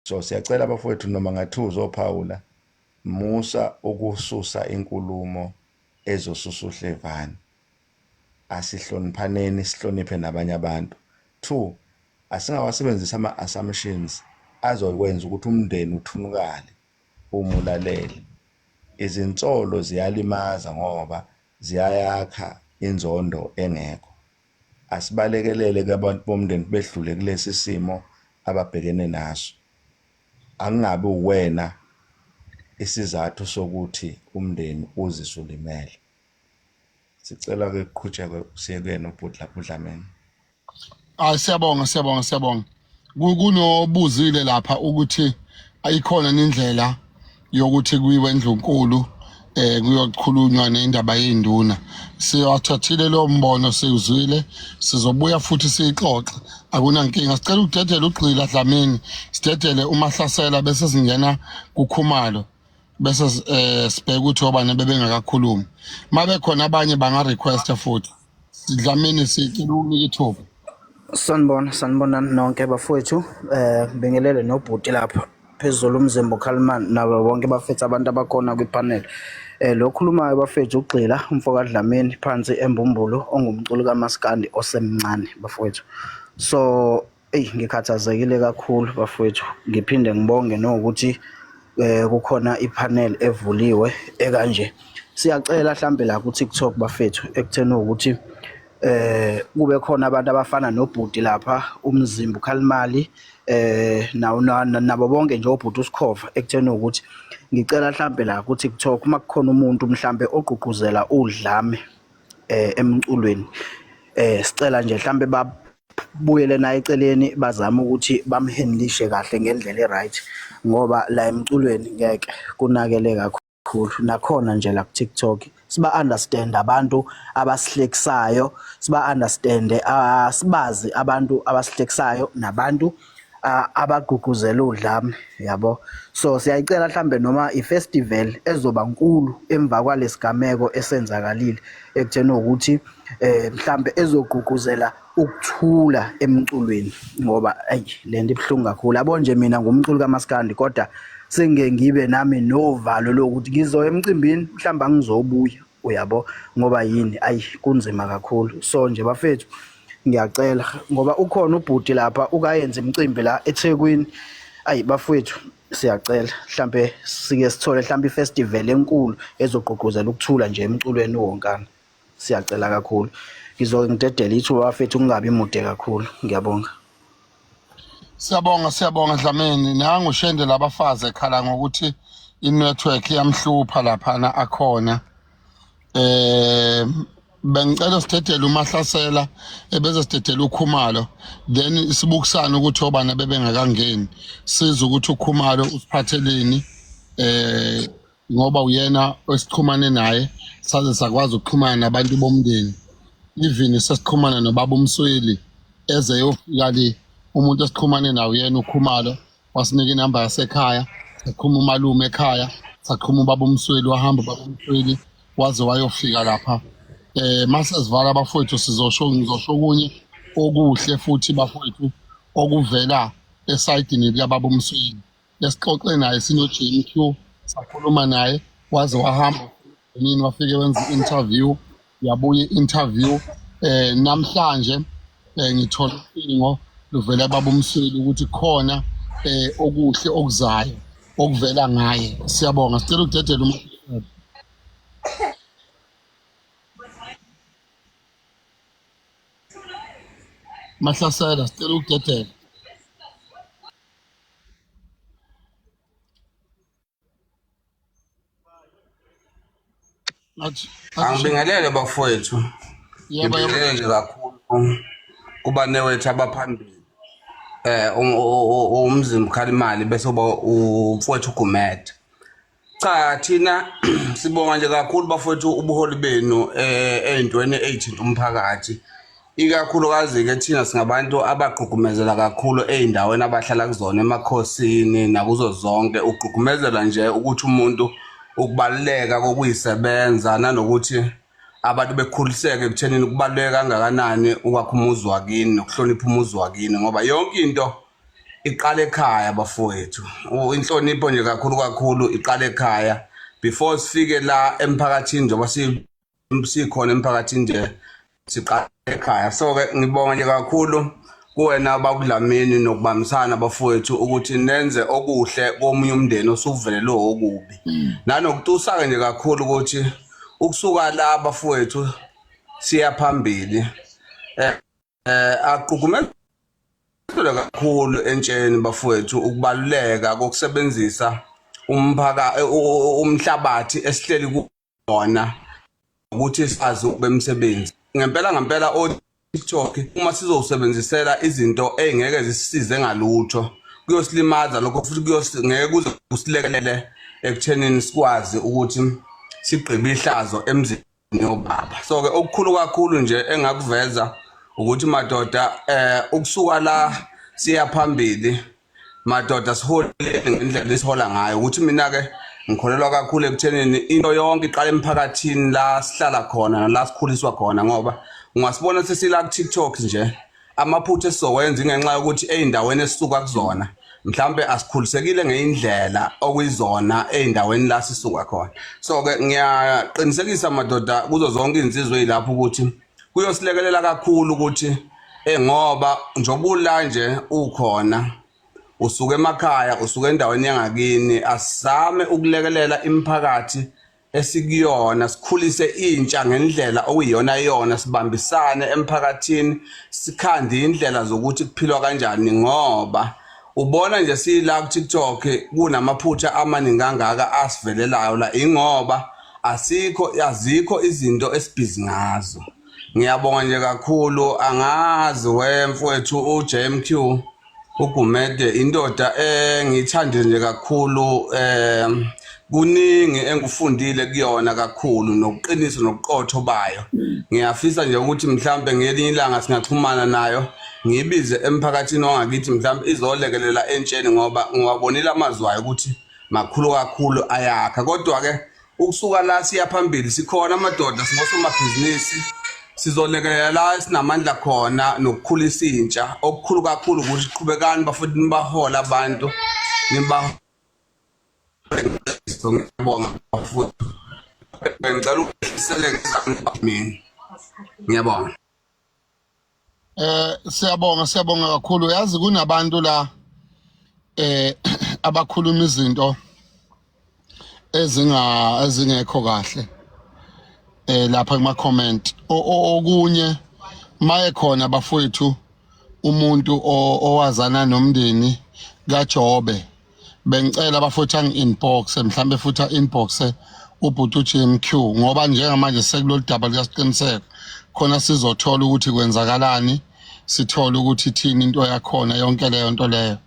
So siyacela bafowethu noma ngathuza ophawula musa ukususa inkulumo ezosusa uhlevani. Asihloniphaneni sihloniphe nabanye abantu. 2, asingawasebenzisa ama-assumptions azokwenza ukuthi umndeni uthunukale uma ulalele. Izinsolo ziyalimaza ngoba ziyayakha inzondo engekho. Asibalekelele kubantu bomndeni bedlule kulesi simo ababhekene naso. Angabe uwena isizathu sokuthi umndeni uzisulimele. Sicela ke kuqhutshekwe siye kuyena uBudlamini. Siyabonga. Kunobuzile lapha ukuthi ayikhona indlela yokuthi kuyiwe eNdlunkulu kuyokhulunywa nendaba yenduna. Siyathathile lo mbono siwuzwile, sizobuya futhi sixoxe. Akunankinga. Sicela ukudedela uGxila Dlamini, sidedele uMahlasela bese singena kuKhumalo. Bese sibheka ukuthi obani bebengakakhulumi. Mabe khona abanye banga request futhi. Dlamini sicela ukunike ithuba. Sanibona nonke bafowethu bingelele nobhuti lapha phezulu umzimba uKhalimani nabo bonke bafethu abantu abakhona kwipanel. Lo khulumayo bafethu uGxila umfoka Dlamini phansi eMbumbulu ongumculi kaMaskandi osemncane bafowethu. So ngikhathazekile kakhulu bafowethu, ngiphinde ngibonge nokuthi kukhona ipanel evuliwe ekanje. Siyacela mhlambe la ku TikTok bafethu ekutheni ukuthi kube khona abantu abafana nobhuti lapha umzimba uKhalimali nabo bonke nje obhuti uSikhova ekutheni ukuthi ngicela mhlambe la ku TikTok makukhona umuntu mhlambe ogqugquzela udlame emculweni sicela nje mhlambe babuyele naye eceleni bazama ukuthi bamhandlishe kahle ngendlela eright ngoba la emculweni ngeke kunakele kakhulu nakhona nje la ku TikTok siba understand abantu abasihlekisayo, siba understand sibazi abantu abasihlekisayo nabantu abaguguzela udlame yabo. So siyayicela mhlambe noma ifestival ezoba nkulu emva kwalesigameko esenzakalile ekutheni ukuthi mhlambe ezoguguzela ukuthula emculweni ngoba lento ibhlungu kakhulu. Yabo nje mina ngumculi kaMaskandi kodwa sengeke ngibe nami novalo lokuthi ngizoya emcimbini mhlamba ngizobuya uyabo ngoba yini kunzima kakhulu. So nje bafethu ngiyacela ngoba ukhona ubhuti lapha ukayenza imicimbi la eThekwini. Bafethu siyacela mhlambe sike sithole mhlambe ifestival enkulu ezogqugquzela ukuthula nje emculweni wonkana. Siyacela kakhulu. Ngizongidedela ithuba bafethu kungabi mude kakhulu. Ngiyabonga. Siyabonga Dlamini. Nangu ushende labafazi ekhala ngokuthi i-network yamhlupha laphana akhona. Bengicela sidedele uMahlasela ebese sidedele uKhumalo, then sibukisana ukuthi obana bebengakangeni siza ukuthi uKhumalo usiphatheleni ngoba uyena esiqhumane naye saze sakwazi ukuxhumana nabantu bomndeni. Even sesiqhumana nobaba uMsweli eze yofika le umuntu esiqhumane nawe uyena uKhumalo wasinika inamba yasekhaya, sakhuluma umalume ekhaya, sakhuluma ubaba uMsweli wahamba ubaba uMsweli waze wayofika lapha. Mase sivala abafowethu ngizosho kunye okuhle futhi bafowethu okuvela esayidini likababa uMsweli. Lesixoxe naye sino-JQ sakhuluma naye waze wahamba nini wafike wenza i-interview yabuye i-interview namhlanje ngithola ucingo luvela baba uMsweli ukuthi khona okuhle okuzayo okuvela ngaye. Siyabonga, sicela ukudedela Mahlasela, sicela ukudedela. Angibingelele bafowethu. Ngibingelele nje kakhulu kuba newethu abaphambili. Umzimba uKhalimali bese uba umfowethu uGumede. Cha thina sibonga nje kakhulu bafowethu ubuholi benu eyintweni ezithinta umphakathi. Ikakhulukazi ke thina singabantu abagqugqumezela kakhulu eindaweni abahlala kuzona emakhosini nakuzo zonke ugqugqumezela nje ukuthi umuntu ukubaluleka kokuyisebenza nanokuthi abantu bekhuliseke ekuthenini kubaluleka kangakanani ukwakha umuzi wakini nokuhlonipha umuzi wakini ngoba yonke into iqala ekhaya bafowethu. Inhlonipho nje kakhulu iqala ekhaya before sifike la emphakathini njengoba sikhona emphakathini nje siqala ekhaya. So ke ngibonga nje kakhulu kuwena bakudlamini nokubambisana bafowethu ukuthi nenze okuhle komunye umndeni osuvelelwe okubi. Nanokutusaka nje kakhulu ukuthi ukusuka la bafowethu siya phambili aqukumela kakhulu entsheni bafowethu ukubaluleka kokusebenzisa umhlabathi esihleli kuwona ukuthi sazi ukubemsebenzi. Ngempela o TikTok uma sizowusebenzisela izinto ezingeke zisisize ngalutho kuyosilimaza lokho futhi ngeke kuze kusilekelele ekuthenini sikwazi ukuthi sigqibe ihlazo emzini yobaba. So ke okukhulu kakhulu nje engakuveza ukuthi madoda ukusuka la siya phambili madoda sihole ngendlela esihola ngayo ukuthi mina ke ngikholelwa kakhulu ekuthenini into yonke iqala emphakathini la sihlala khona la sikhuliswa khona ngoba ungasibona sesila ku TikTok nje amaphutha esizowenza ngenxa yokuthi eindaweni esisuka kuzona mhlambe asikhulisekile ngeindlela okuyizona eindaweni la sisuka khona. So ke ngiyaqinisekisa madoda kuzo zonke insizwe ezilapha ukuthi kuyosilekelela kakhulu ukuthi ngoba njobula nje ukhona usuke emakhaya usuke endaweni yangakini asizame ukulekelela imiphakathi esikuyona sikhulise intsha ngendlela okuyiyona sibambisane emphakathini sikhande indlela zokuthi kuphilwa kanjani ngoba ubona nje sila ku TikTok kunamaphutha amaningi kangaka asivelelayo la ingoba azikho izinto esibhizi ngazo. Ngiyabonga nje kakhulu angazi wemfowethu uJMQ uGumede indoda ngithande nje kakhulu kuningi engufundile kuyona kakhulu nokuqinisa nokuqotho bayo. Ngiyafisa nje ukuthi mhlambe ngelinye ilanga singaxhumana nayo ngibize emphakathini wangakithi mhlambe izolekelela entsheni ngoba ngiwabonile amazwi ayo ukuthi makhulu kakhulu ayakha. Kodwa ke ukusuka la siya phambili sikhona amadoda singosomabhizinisi sizolekelela la sinamandla khona nokukhulisa intsha okukhulu kakhulu ukuthi siqhubekani bafuthi nibahola abantu ngiyabonga bafuthi ngicela ukuhlisele mina ngiyabonga. Siyabonga kakhulu. Yazi kunabantu la abakhuluma izinto ezingekho kahle lapha kuma comment okunye maye khona bafowethu umuntu owazana nomndeni kaJobe bengicela bafowethu angi-inbox mhlambe futhi inbox ubhuti uJMQ ngoba njengamanje sekulolu daba liyasiqiniseka khona sizothola ukuthi kwenzakalani sithola ukuthi thini into yakhona yonke leyo nto leyo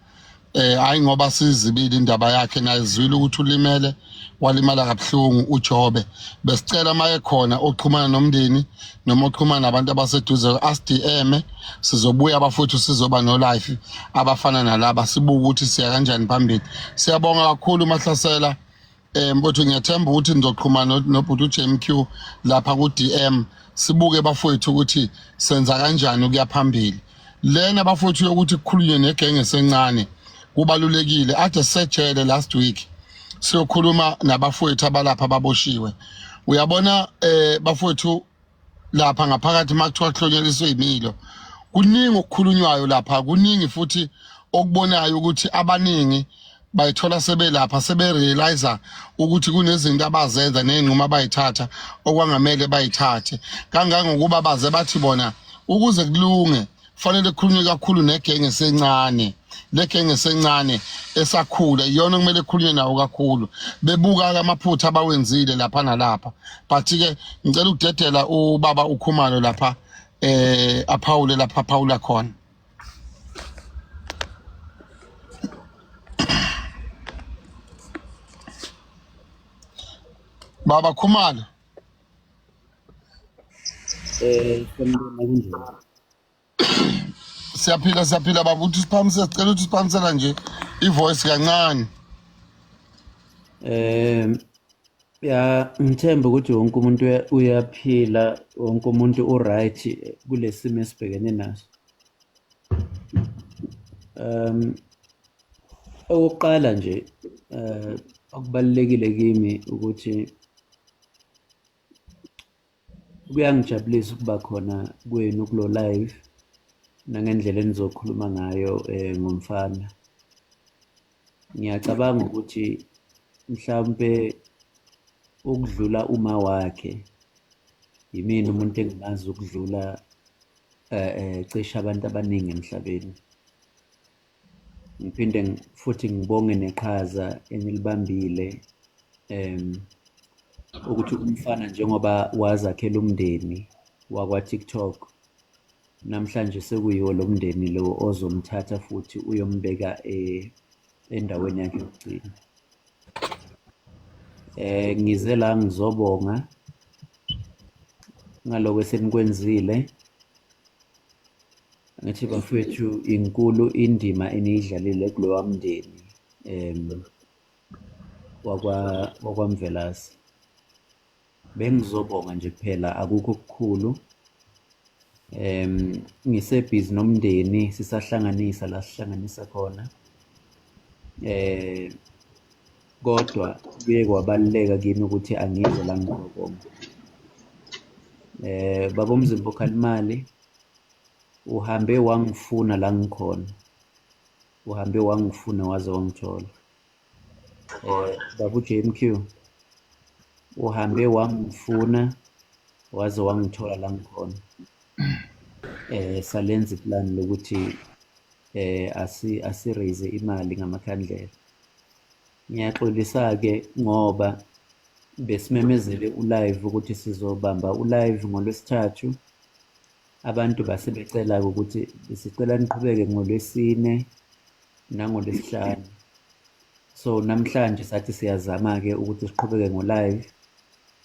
hayi ngoba sizibili indaba yakhe naye izwile ukuthi ulimele walimala kabuhlungu uJobe besicela maye khona oxhumana nomndeni noma oxhumana nabantu abaseduze asidm sizobuya abafuthu sizoba no live abafana nalaba sibuka ukuthi siya kanjani phambili. Siyabonga kakhulu Mahlasela mfowethu ngiyathemba ukuthi nizoxhumana nobhuti uJMQ lapha ku DM sibuke bafowethu ukuthi senza kanjani ukuya phambili lena bafowethu ukuthi kukhulunywe negenge esencane kubalulekile ade sejele last week siyokhuluma nabafowethu abalapha ababoshiwe. Uyabona bafowethu lapha ngaphakathi makuthiwa kuhlonyeliswe imilo kuningi okukhulunywayo lapha kuningi futhi okubonayo ukuthi abaningi bayithola sebelapha seberealize ukuthi kunezinto abazenza nenquma abayithatha okwangamele bayithathe kangangokuba baze bathi bona ukuze kulunge fanele kukhulunywe kakhulu negenge esencane legenge esencane esakhula iyona kumele kukhulunywe nawo kakhulu bebuka amaphutha abawenzile lapha nalapha but ke ngicela ukudedela ubaba uKhumalo lapha aphawule lapha Paula khona. Baba Khumalo siyaphila baba uthi siphamise sicela ukuthi siphamisela nje ivoice kancane. Ya ngithemba ukuthi wonke umuntu uyaphila wonke umuntu uright kulesimo esibhekene naso. Okokuqala nje okubalulekile kimi ukuthi kuyangijabulisa ukuba khona kwenu kulo live nangendlela enizokhuluma ngayo ngomfana. Ngiyacabanga ukuthi mhlawumbe ukudlula uma wakhe yimina umuntu engimazi ukudlula cishe abantu abaningi emhlabeni. Ngiphinde futhi ngibonge neqhaza enilibambile ukuthi umfana njengoba wazakhela umndeni wakwa-TikTok, namhlanje sekuyiwo lo mndeni lo ozomthatha futhi uyombeka endaweni yakhe yokugcina. Ngize la ngizobonga ngaloko esenikwenzile. Ngathi bafowethu inkulu indima eniyidlalile kulowa mndeni wakwaMvelase. Bengizobonga nje kuphela, akukho okukhulu. Ngisebhizi nomndeni sisahlanganisa la sihlanganisa khona. Kodwa kuye kwabaluleka kimi ukuthi angize la ngizobonga. Baba uMzimba Khalimali uhambe wangifuna la ngikhona, uhambe wangifuna waze wangithola. Baba uJMQ uhambe wangifuna waze wangithola la ngikhona. Salenza iplan lokuthi asiraise imali ngamakhandlela. Ngiyaxolisa-ke ngoba besimemezele ulive ukuthi sizobamba ulive ngoLwesithathu. Abantu base becela-ke ukuthi sicela niqhubeke ngoLwesine nangoLwesihlanu. So namhlanje sathi siyazama-ke ukuthi siqhubeke ngo-live.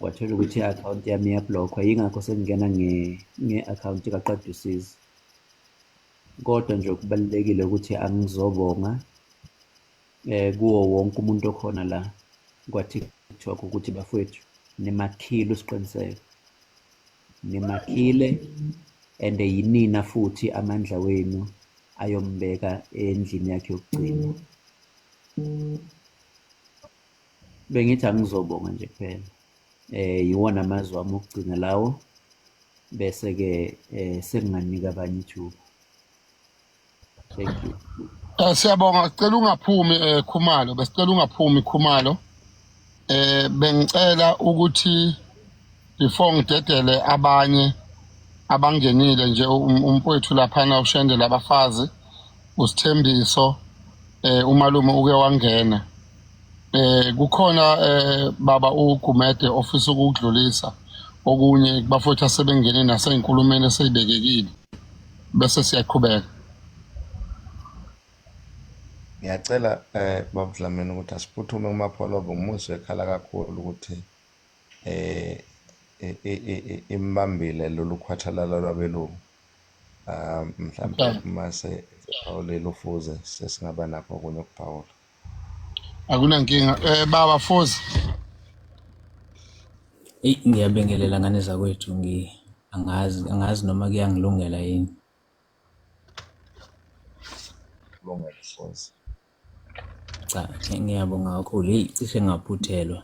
Wathola ukuthi i-akhawunti yami iyablockwa, yingakho sengingena nge-akhawunti kaQadusizi. Kodwa nje okubalulekile ukuthi angizobonga kuwo wonke umuntu okhona la kwa-TikTok ukuthi bafowethu nimakhile usiqiniseko, nimakhile and yinina futhi amandla wenu ayombeka endlini yakhe yokugcina. Bengithi angizobonga nje kuphela. Yiwona amazwi wami okugcina lawo, bese-ke senginganika abanye ithuba. Thank you. Siyabonga, sicela ungaphumi Khumalo, besicela ungaphumi Khumalo. Bengicela ukuthi before ngidedele abanye abangenile nje umfowethu laphana ushendela abafazi uSithembiso, umalume uke wangena. Kukhona baba uGumede ofisa ukudlulisa okunye bafowethu asebengene naseyinkulumeni eseyibekekile bese siyaqhubeka. Ngiyacela baba Dlamini ukuthi asiphuthume kumapholobo ngimuzwe ekhala kakhulu ukuthi imbambile lolu khwathalala lwabelungu. Mhlawumbe mase Phawulela ufuze sesingaba nakho okunye ukuphawula. Akunankinga. Baba Fuze. Ngiyabingelela ngane zakwethu, angazi noma kuyangilungela yini. Kulungile Fuze. Cha, ngiyabonga kakhulu. Hey, cishe ngaphuthelwa.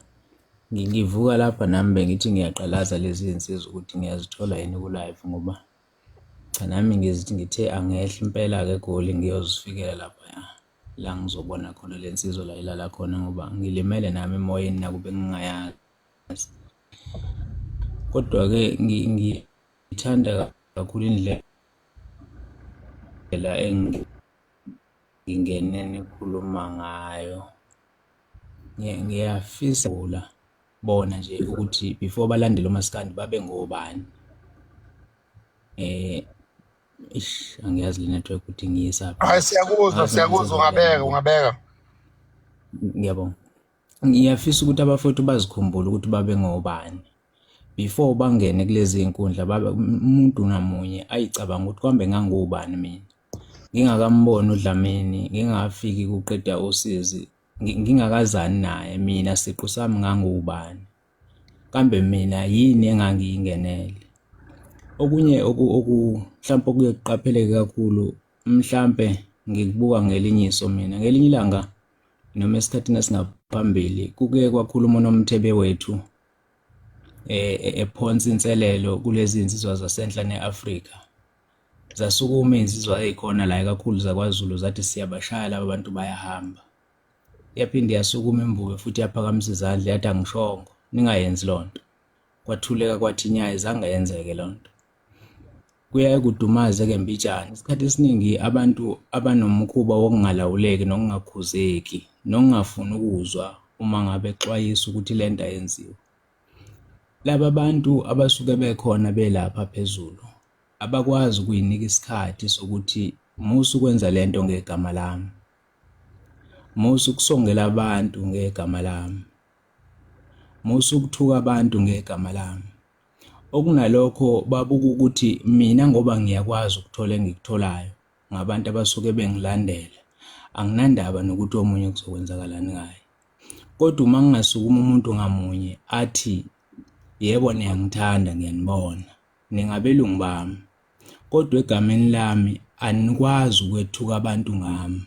Ngivuka lapha nami bengithi ngiyaqalaza lezi zinsiza ukuthi ngiyazithola yini ku-live ngoba cha nami ngithe angehla impela-ke eGoli ngiyozifikela lapha la ngizobona khona le nsizwa la ilala khona ngoba ngilimele nami emoyeni nakube ngingayazi. Kodwa-ke ngithanda kakhulu indlela ngingene nikhuluma ngayo. Ngiyafisa bona nje ukuthi before balandele uMaskandi babe ngobani. Angiyazi le network ukuthi ngiyisaphi. Hayi siyakuzwa ungabeka. Ngiyabonga. Ngiyafisa ukuthi abafowethu bazikhumbule ukuthi babe ngobani. Before bangene kulezi inkundla umuntu ngamunye ayicabanga ukuthi kambe ngangubani mina. Ngingakamboni uDlamini, ngingafiki kuqeda usizi, ngingakazani naye mina siqu sami ngangubani. Kambe mina yini engangiyingenele. Okunye mhlawumbe okuyoqapheleka kakhulu, mhlawumbe ngikubuka ngelinye iso mina. Ngelinye ilanga noma esikhathini esingaphambili kuke kwakhuluma uNomthebe wethu ephonsa inselelo kulezi insizwa zasenhla neAfrika. Zasukuma insizwa ezikhona la kakhulu zakwaZulu zathi siyabashaya laba bantu bayahamba. Yaphinde yasukuma imbuye futhi yaphakamisa izandla yathi angishongo ningayenzi lonto. Kwathuleka kwathi inyaye zange yenzeke lonto. Kuyaye kudumaze ke mbijana isikhathi esiningi abantu abanomkhuba wokungalawuleki nokungakhuzeki nokungafuni ukuzwa uma ngabe exwayisa ukuthi lento ayenziwe. Laba bantu abasuke bekhona belapha phezulu abakwazi ukuyinika isikhathi sokuthi musu kwenza lento ngegama lami, musu kusongela abantu ngegama lami, musu ukuthuka abantu ngegama lami. Okunalokho babuka ukuthi mina ngoba ngiyakwazi ukuthola engikutholayo ngabantu abasuke bengilandela, anginandaba nokuthi omunye kuzokwenzakalani ngaye. Kodwa uma ngingasukuma umuntu ngamunye athi yebo niyangithanda ngiyanibona ningabelungu bami, kodwa egameni lami anikwazi ukwethuka abantu ngami.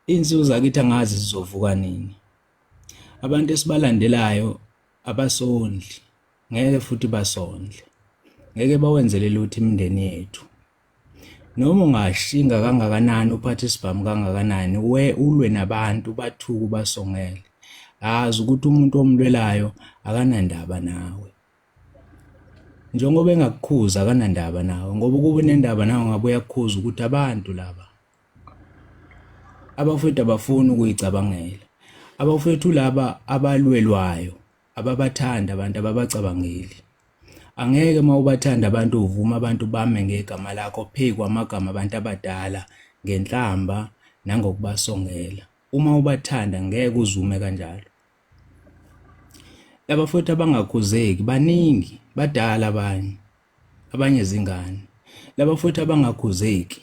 Insizwa zakithi angazi zizovuka nini. Abantu esibalandelayo abasondli, ngeke futhi basondle, ngeke bawenzele lutho imindeni yethu. Noma ungashinga kangakanani uphathe isibhamu kangakanani ulwe nabantu bathuka basongele, azi ukuthi umuntu omlwelayo akanandaba nawe. Njengoba engakukhuza akanandaba nawe, ngoba kube nendaba nawe ngabe uyakukhuza ukuthi abantu laba abafethu abafuni ukuyicabangela. Abafethu laba abalwelwayo ababathanda abantu ababacabangeli. Angeke mawubathanda abantu uvuma abantu bame ngegama lakho phezu kwamagama abantu abadala ngenhlamba nangokubasongela. Uma ubathanda ngeke uzume kanjalo. Laba futhi abangakhuzeki baningi, badala abanye zingane. Laba futhi abangakhuzeki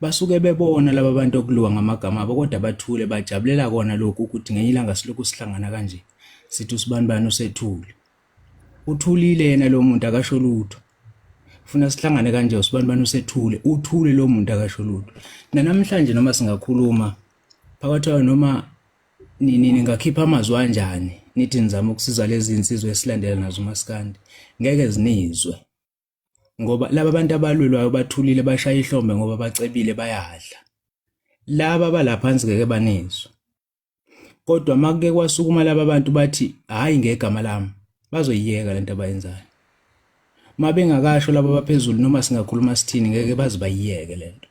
basuke bebona laba bantu okuluwa ngamagama abo kodwa bathule bajabulela kona lokhu ukuthi ngenye ilanga silokhu sihlangana kanje sithi usibanibani usethule. Uthulile yena lo muntu akasho lutho. Ufuna sihlangane kanje usibanibani usethule, uthule lo muntu akasho lutho. Namhlanje noma singakhuluma phakathi noma nini ngakhipha amazwi kanjani nithi nizama ukusiza lezi insizwe esilandela nazo uMaskandi, ngeke zinizwe. Ngoba laba bantu abalwelwayo bathulile bashaya ihlombe ngoba bacebile bayadla. Laba balaphansi ngeke banizwe. Kodwa makuke kwasukuma laba bantu bathi hayi ngegama lami, bazoyiyeka lento abayenzayo. Mabengakasho laba baphezulu noma singakhuluma sithini ngeke bazibayiyeke lento.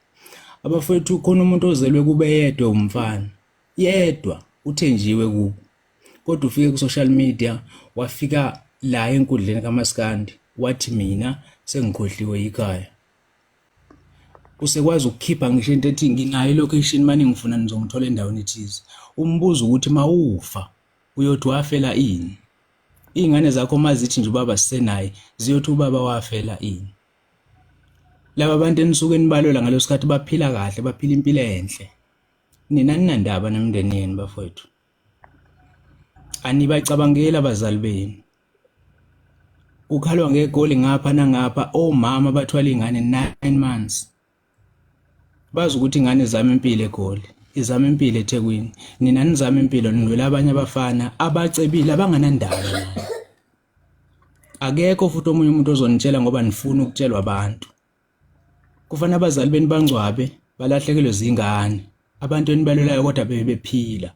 Abafethu khona umuntu ozelwe kube yedwa umfana. Yedwa uthenjiwe kubo. Kodwa ufike ku social media wafika la enkundleni kaMaskandi wathi mina sengikhohliwe ikhaya. Usekwazi ukukhipha ngisho into ethi nginayo ilocation manje ngifuna nizongithola endaweni ethize. Umbuzo ukuthi mawufa uyothi wafela ini? Izingane zakho mazithi nje ubaba sisenaye ziyothi ubaba wafela ini? Laba bantu enisuke nibalwela ngalesikhathi baphila kahle, baphila impilo enhle. Nina ninandaba nemndeni yenu bafowethu. Anibacabangela abazali benu. Ukhalwa ngegoli ngapha nangapha, omama bathwala izingane 9 months. Bazi ukuthi ingane zami impilo eGoli, izama impilo eThekwini. Nina nizama impilo nilwela abanye abafana abacebile abanganandaba nayo. Akekho futhi omunye umuntu ozonitshela ngoba nifuna ukutshelwa abantu. Kufanele abazali beni bangcwabe, balahlekelwe izingane. Abantu enibalelayo kodwa bephila.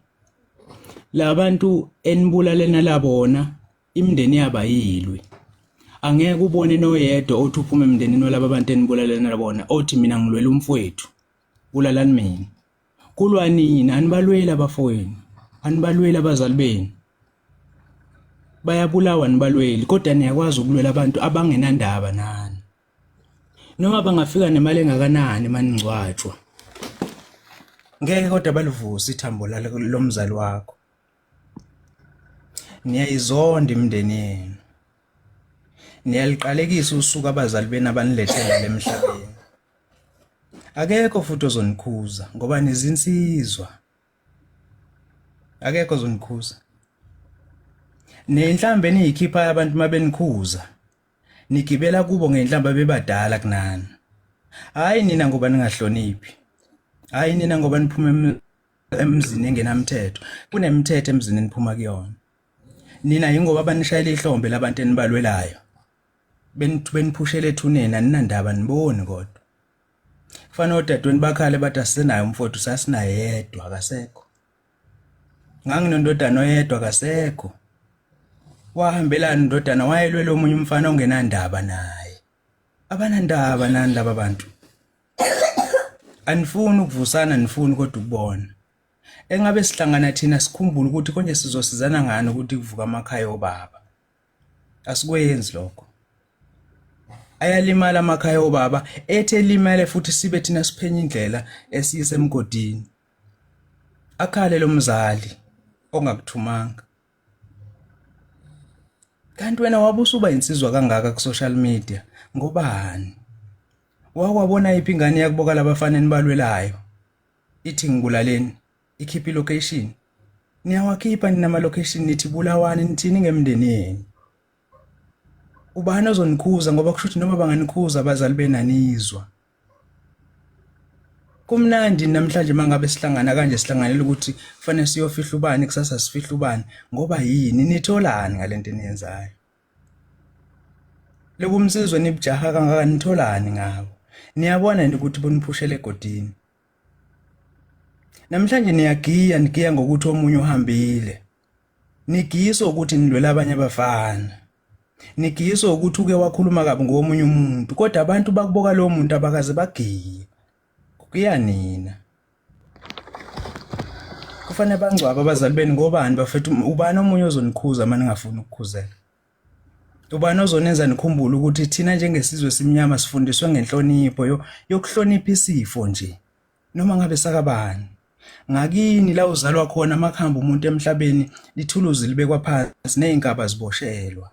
Labantu enibulalena labona imindeni yabo ayilwi. Angeke ubone noyedwa othi uphume emndenini walabo bantu enibulalena labona othi mina ngilwela umfowethu. Bulalani mina. Kulwa nina anibalwela abafowenu. Anibalwela abazali benu. Bayabulawa nibalweli kodwa niyakwazi ukulwela abantu abangenandaba nani. Noma bangafika nemali engakanani maningcwatshwa. Ngeke kodwa balivusa ithambo lomzali wakho. Niyayizonda imindeni yenu. Niyaliqalekisa usuku abazali benu abanilethela emhlabeni. Akekho futhi ozonikhuza ngoba nizinsizwa. Akekho ozonikhuza. Nenhlambe niyikhipha abantu mabenikhuza. Nigibela kubo ngenhlamba bebadala kunani. Hayi nina ngoba ningahloniphi. Hayi nina ngoba niphuma emzini engenamthetho. Kunemithetho emzini eniphuma kuyona. Nina yingoba abanishayela ihlombe labantu enibalwelayo. Beniphushele ethuneni aninandaba niboni kodwa. Kufanele odadweni bakhale bathi asisenayo umfowethu sasinaye yedwa akasekho. Nganginondodana oyedwa akasekho. Wahambelana indodana wayelwela omunye umfana ongenandaba naye. Abanandaba nani laba bantu. Anifuni ukuvusana anifuni kodwa ukubona. Engabe sihlangana thina sikhumbule ukuthi konje sizosizana ngani ukuthi kuvuka amakhaya obaba. Asikwenzi lokho. Ayalimala amakhaya obaba ethe limele futhi sibe thina siphenya indlela esiyise emgodini. Akhale lo mzali ongakuthumanga. Kanti wena wabusuba insizwa kangaka ku social media ngobani? Wakwabona iphi ingane yakuboka labafana enibalwelayo? Ithi ngikulaleni, ikhipha location. Niyawakhipha nina location nithi bulawani nithini ngemndenini. Ubani ozonikhuza ngoba kushuthi noma banganikhuza abazali benanizwa. Kumnandi namhlanje mangabe sihlangana kanje sihlanganele ukuthi kufanele siyofihla ubani kusasa sifihla ubani ngoba yini nitholani ngalento eniyenzayo. Lobu umsizwe nibujaha kangaka nitholani ngabo. Niyabona nje ukuthi boniphushele egodini. Namhlanje nigiya ngokuthi omunye uhambile. Nigiyiswa ukuthi nilwela abanye abafana. Nigiyiswa ukuthi uke wakhuluma kabi ngomunye umuntu kodwa abantu bakuboka lo muntu abakaze bagiye. Kuya nina. Kufanele bangcwaba abazali beni ngobani bafethu ubani omunye ozonikhuza manje ngafuni ukukhuzela. Ubani ozonenza nikhumbule ukuthi thina njengesizwe simnyama sifundiswe ngenhlonipho yokuhlonipha isifo nje. Noma ngabe sakabani. Ngakini la uzalwa khona amakhamba umuntu emhlabeni lithuluzi libekwa phansi nezingaba ziboshelwa.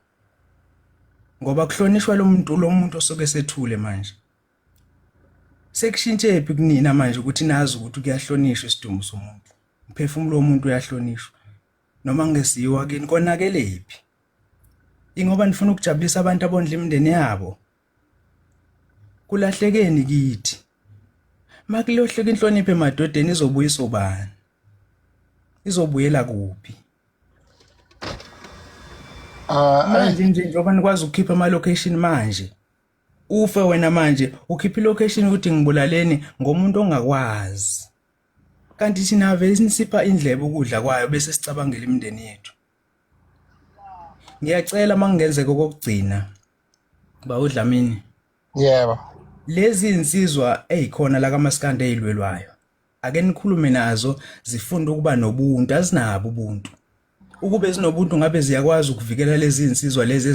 Ngoba kuhlonishwa lo muntu osoke sethule manje. Sekushintshe ephi kunina manje ukuthi nazi ukuthi kuyahlonishwa isidumbu somuntu. Umphefumulo womuntu uyahlonishwa. Noma ngesiwa kini konakelephi. Ingoba nifuna ukujabulisa abantu abondla imindeni yabo. Kulahlekeni kithi. Makulohleka inhlonipho emadodeni izobuyisa ubani? Izobuyela kuphi? Manje nje njengoba nikwazi ukukhipha ama location manje. Ufe wena manje ukhipha location ukuthi ngibulaleni ngomuntu ongakwazi. Kanti thina ave sinisipha indlebe ukudla kwayo bese sicabangela imindeni yethu. Ngiyacela mangenzeka kokugcina. Bawudlamini. Yebo. Lezi insizwa ezikhona la kaMaskandi ezilwelwayo. Ake nikhulume nazo zifunda ukuba nobuntu azinabo ubuntu. Ukube zinobuntu ngabe ziyakwazi ukuvikela lezi insizwa lezi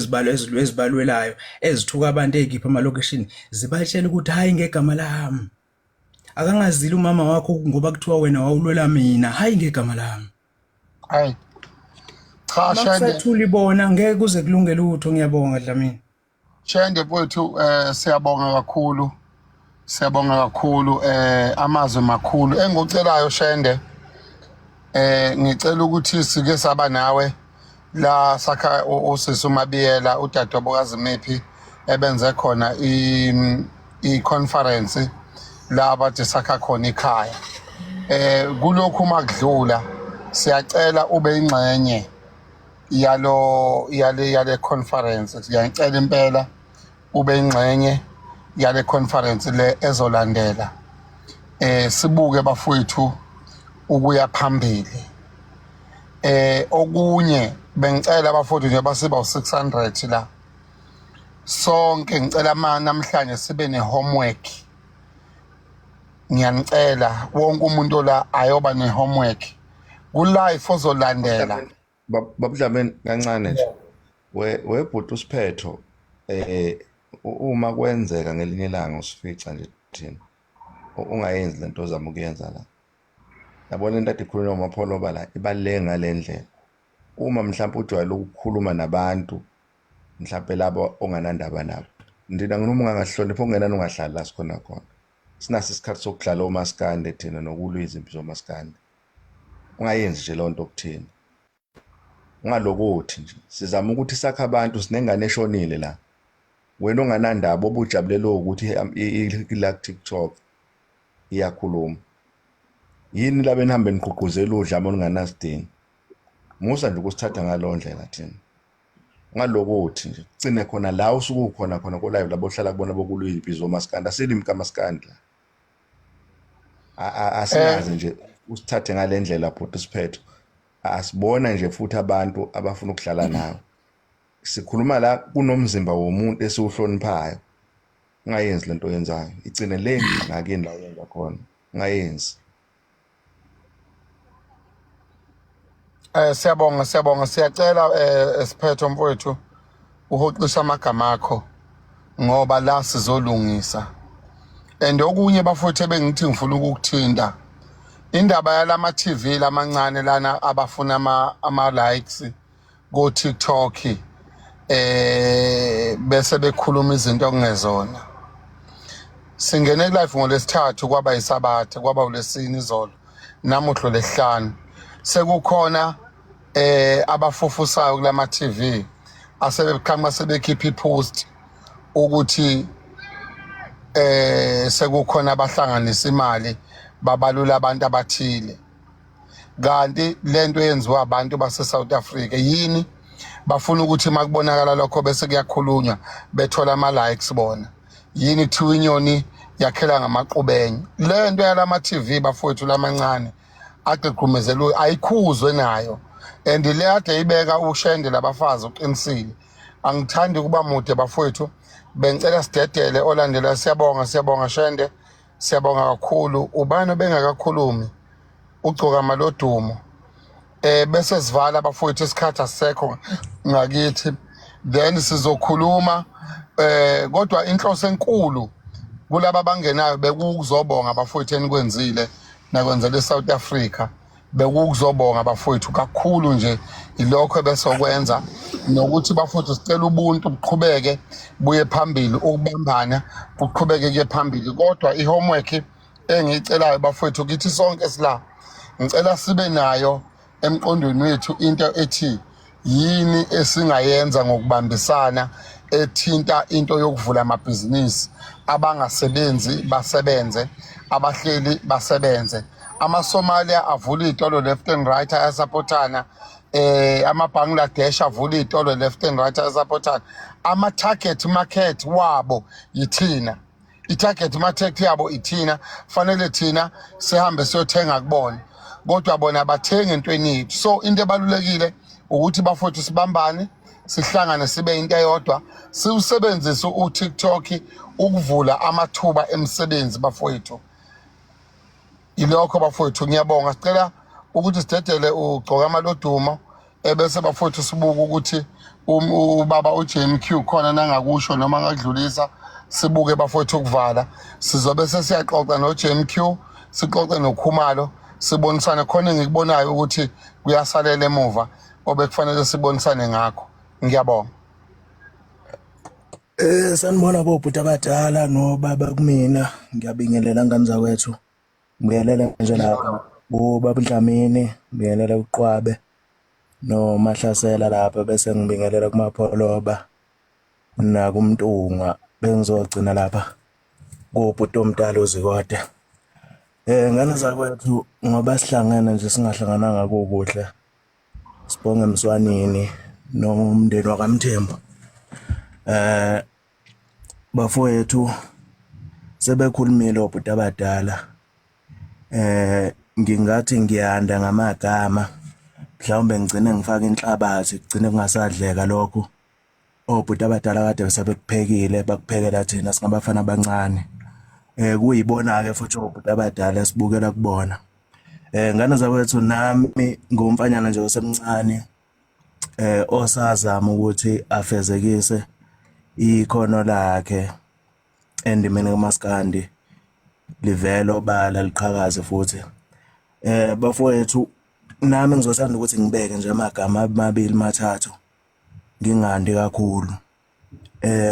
ezibalwelayo ezithuka abantu ezikhipha ama location zibatshela ukuthi hayi ngegama lami. Akangazili umama wakho ngoba kuthiwa wena wawulwela mina hayi ngegama lami. Hayi. Cha Shende. Makusathula ibona ngeke kuze kulunge lutho ngiyabonga Dlamini. Shende mfowethu siyabonga kakhulu. Siyabonga kakhulu amazwi makhulu engikucelayo Shende. Ngicela ukuthi sike saba nawe la sakha usisi uMabiyela udadewabo kaZimephi ebenze khona i-conference la bathi sakha khona ikhaya. Kulokhu makudlula siyacela ube ingxenye yale conference. Siyacela impela ube ingxenye yale conference le ezolandela. Sibuke bafowethu ukuya phambili. Okunye bengicela abafowethu nje basiba u600 la. Sonke ngicela namhlanje sibe ne-homework. Ngiyanicela wonke umuntu la ayoba ne-homework. Ku-life ozolandela. Babudlamini kancane nje. Webhuti usiphetho uma kwenzeka ngelinye ilanga usifica nje thina. Ungayenzi lento ozama ukuyenza la. Yabona into adikhulunywa uMapholoba la ibaleke ngalendlela. Uma mhlawumbe ujwayele ukukhuluma nabantu mhlawumbe labo onganandaba nabo. Ndina nginoma ungangahlonipha ungenani ungahlala la sikhona khona. Sinaso isikhathi sokudlala uMaskandi thina nokulwa izimpi zoMaskandi. Ungayenzi nje lonto okuthina. Ungalokuthi nje sizama ukuthi sakhe abantu sinengane eshonile la. Wena onganandaba obujabulela ukuthi la TikTok iyakhuluma. yini la benihambe niqhuquzela udlame olungenasidingo musa nje ukusithatha ngalo ndlela thina ngalokuthi nje gcine khona la usuke ukhona ko live labo hlala kubona bokuluyiphi zomaskandi asilimi kamaskandi la asinazi nje usithathe ngalendlela bhuti Siphetho asibona nje futhi abantu abafuna ukuhlala nawe sikhuluma la kunomzimba womuntu esiwuhloniphayo ungayenzi lento oyenzayo igcine le ngakini la uyenza khona ungayenzi Siyabonga siyacela Siphetho mfowethu uhoxisa amagama akho ngoba la sizolungisa and okunye bafuthe bengithi ngifuna ukukuthinda indaba yalama TV lamancane lana abafuna ama likes go TikTok bese bekhuluma izinto okungezona singene live ngolesithathu kwaba yisabatha kwaba ulesine izolo namuhlo lesihlanu sekukhona abafufusayo kulama TV asebekhama sebekhipha ipost ukuthi sekukhona abahlanganisa imali babalula abantu abathile kanti lento yenziwa abantu base South Africa yini bafuna ukuthi makubonakala lokho bese kuyakhulunywa bethola ama likes bona yini kuthiwa inyoni yakhela ngamaqhubenye lento yalama TV bafowethu lamancane aqeqhumezelwe ayikhuzwe nayo and le ade ibeka ushende labafazi uqinisile angithandi kuba mude bafowethu bengicela sidedele olandela siyabonga shende siyabonga kakhulu ubani bengakakhulumi ugcoka malodumo bese sivala bafowethu isikhathi asisekho ngakithi then sizokhuluma kodwa inhloso enkulu kulabo abangenayo bekuzobonga bafowethu enikwenzile nakwenzele eSouth Africa bekuzobonga bafowethu kakhulu nje ilokho besokwenza nokuthi bafowethu sicela ubuntu buqhubeke buye phambili ukubambana buqhubeke kuye phambili kodwa ihomework engicelayo bafowethu kithi sonke sila ngicela sibe nayo emqondweni wethu into ethi yini esingayenza ngokubambisana ethinta into yokuvula amabhizinisi abangasebenzi basebenze abahleli basebenze amaSomalia avula izitolo left and right ayasupportana amaBangladesh avula izitolo left and right ayasupportana ama-target market wabo yithina i-target market yabo ithina fanele thina sihambe siyothenga kubona kodwa bona bathenga entweni yethu so into ebalulekile ukuthi bafowethu sibambane sihlangane sibe into eyodwa siwusebenzise uTikTok ukuvula amathuba emisebenzi bafowethu ilokho bafowethu ngiyabonga sicela ukuthi sidedele ugcoka amalodumo ebese bafowethu sibuka ukuthi ubaba uJMQ khona nangakusho noma ngakudlulisa sibuke bafowethu ukuvala sizobe sesiyaxoxa noJMQ sixoxe noKhumalo sibonisane khona ngikubonayo ukuthi kuyasalela emuva obekufanele sibonisane ngakho ngiyabonga Sanibona bobhuti abadala nobaba kumina ngiyabingelela ngani zakwethu ngiyabingelela nje lapha bobaba uDlamini ngibingelela uQwabe noMahlasela lapha bese ngibingelela kuMapholoba nakuMntunga bengizogcina lapha kubhuti omdala uZikode ngane zakwethu ngoba sihlangene nje singahlangananga kukuhle sibonge emswanini nomndeni wakaMthembu bafowethu sebekhulumile obhuti abadala ngingathi ngiyanda ngamagama mhlawumbe ngigcine ngifaka inhlabathi kugcine kungasadleka lokho obhuti abadala kade sebekuphekile bakuphekela thina singabafana abancane kuyibona ke futhi obhuti abadala sibukela kubona ngane zakwethu nami ngumfanyana nje osemncane osazama ukuthi afezekise ikhono lakhe endimeni kaMaskandi livela obala liqhakaze futhi bafowethu nami ngizothanda ukuthi ngibeke nje amagama amabili mathathu ngingandi kakhulu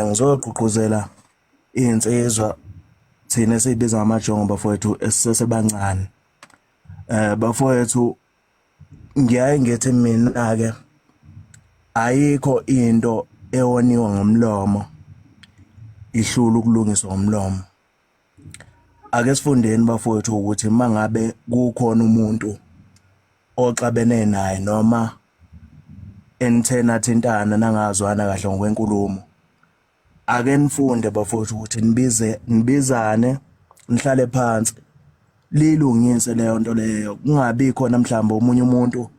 ngizogqugquzela insizwa thina esibiza ngamajongo bafowethu esisebancane bafowethu ngiyaye ngithi mina ke ayikho into ewoniwa ngomlomo ihlula ukulungiswa ngomlomo ake sifundeni bafowethu ukuthi mangabe kukhona umuntu oxabene naye noma enithena thintana nangazwana kahle ngokwenkulumo, ake nifunde bafowethu ukuthi nibizane, nihlale phansi, lilungise leyo nto leyo. Kungabi khona mhlawumbe omunye umuntu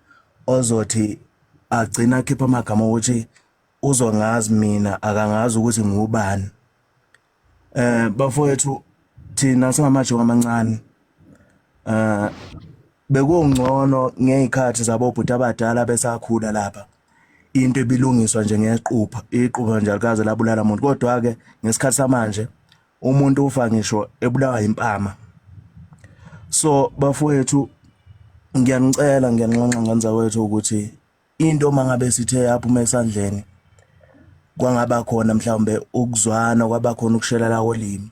ozothi agcina akhipha amagama ukuthi uzongazi mina akangazi ukuthi ngubani. Bafowethu thina singamajongo amancane, bekungcono ngezikhathi zabobhuti abadala besakhula lapha into ebilungiswa nje iqupha nje alikaze labulala umuntu. Kodwa ke ngesikhathi samanje umuntu ufa ngisho ebulawa impama. So bafowethu ngiyanicela, ngiyanxanxa ngenza wethu ukuthi into mangabe sithe yaphuma esandleni kwangaba khona mhlawumbe ukuzwana, kwaba khona ukushelela kolimi,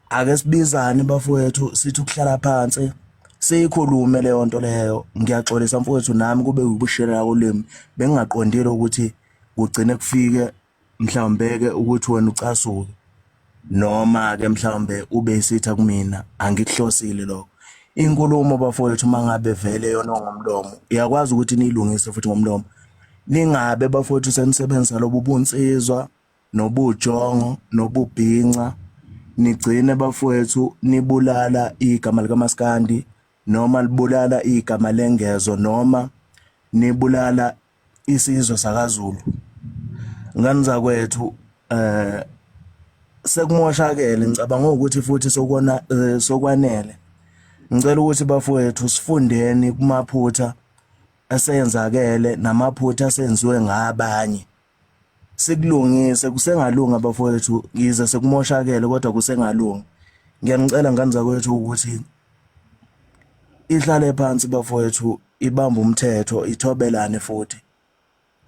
ake sibizane bafowethu sithi ukuhlala phansi siyikhulume leyo nto leyo. Ngiyaxolisa mfowethu nami kube ubushelela kolimi, bengingaqondile ukuthi kugcine kufike mhlawumbe ke ukuthi wena ucasuke noma ke mhlawumbe ube isitha kumina, angikuhlosile lokho. Inkulumo bafowethu mangabe vele yona ngomlomo iyakwazi ukuthi niyilungise futhi ngomlomo. Ningabe bafowethu senisebenzisa lobu bunsizwa nobujongo nobubhinca, nigcine bafowethu nibulala igama likaMaskandi noma libulala igama lengezo noma nibulala isizwe sakaZulu. Ngani zakwethu sekumoshakele, ngicabanga ukuthi futhi sokwanele. Ngicela ukuthi bafowethu sifundeni kumaphutha asenzakele namaphutha asenziwe ngabanye, sikulungise. Kusengalunga bafowethu, yize sekumoshakele kodwa kusengalunga. Ngiyanicela ngani zakwethu ukuthi ihlale phansi bafowethu, ibambe umthetho, ithobelane futhi.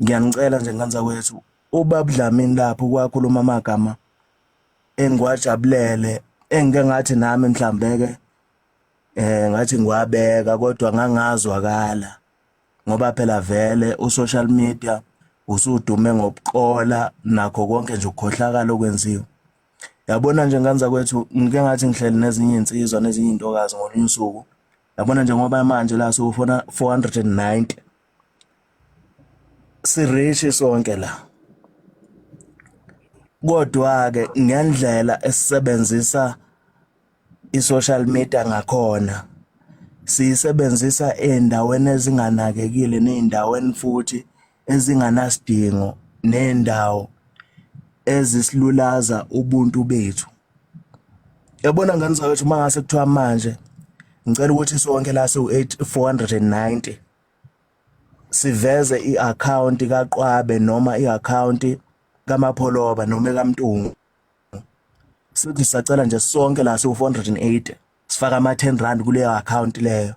Ngiyanicela nje ngani zakwethu, ubaba Dlamini lapho kwakhuluma amagama engiwajabulele, engike ngathi nami mhlambe ke ngathi ngiwabeka kodwa ngangazwakala ngoba phela vele u-social media usudume ngobuqola nakho konke nje ukukhohlakala okwenziwa. Yabona nje ngani zakwethu, ngike ngathi ngihleli nezinye insizwa nezinye intokazi ngolunye usuku. Yabona nje ngoba manje la sufuna 490 sirishi sonke la, kodwa ke ngendlela esisebenzisa i-social media ngakhona siyisebenzisa endaweni ezinganakekile, ney'ndaweni futhi ezinganasidingo, nendawo ezisilulaza ubuntu bethu. Yabona ngani zakwethu, mangase kuthiwa manje ngicela ukuthi sonke la siwu-490 siveze i-account kaQwabe noma i-account kaMapholoba noma kaMntungu, sithi sisacela nje sonke la siwu-480 sifaka ama-10 kuleyo account leyo.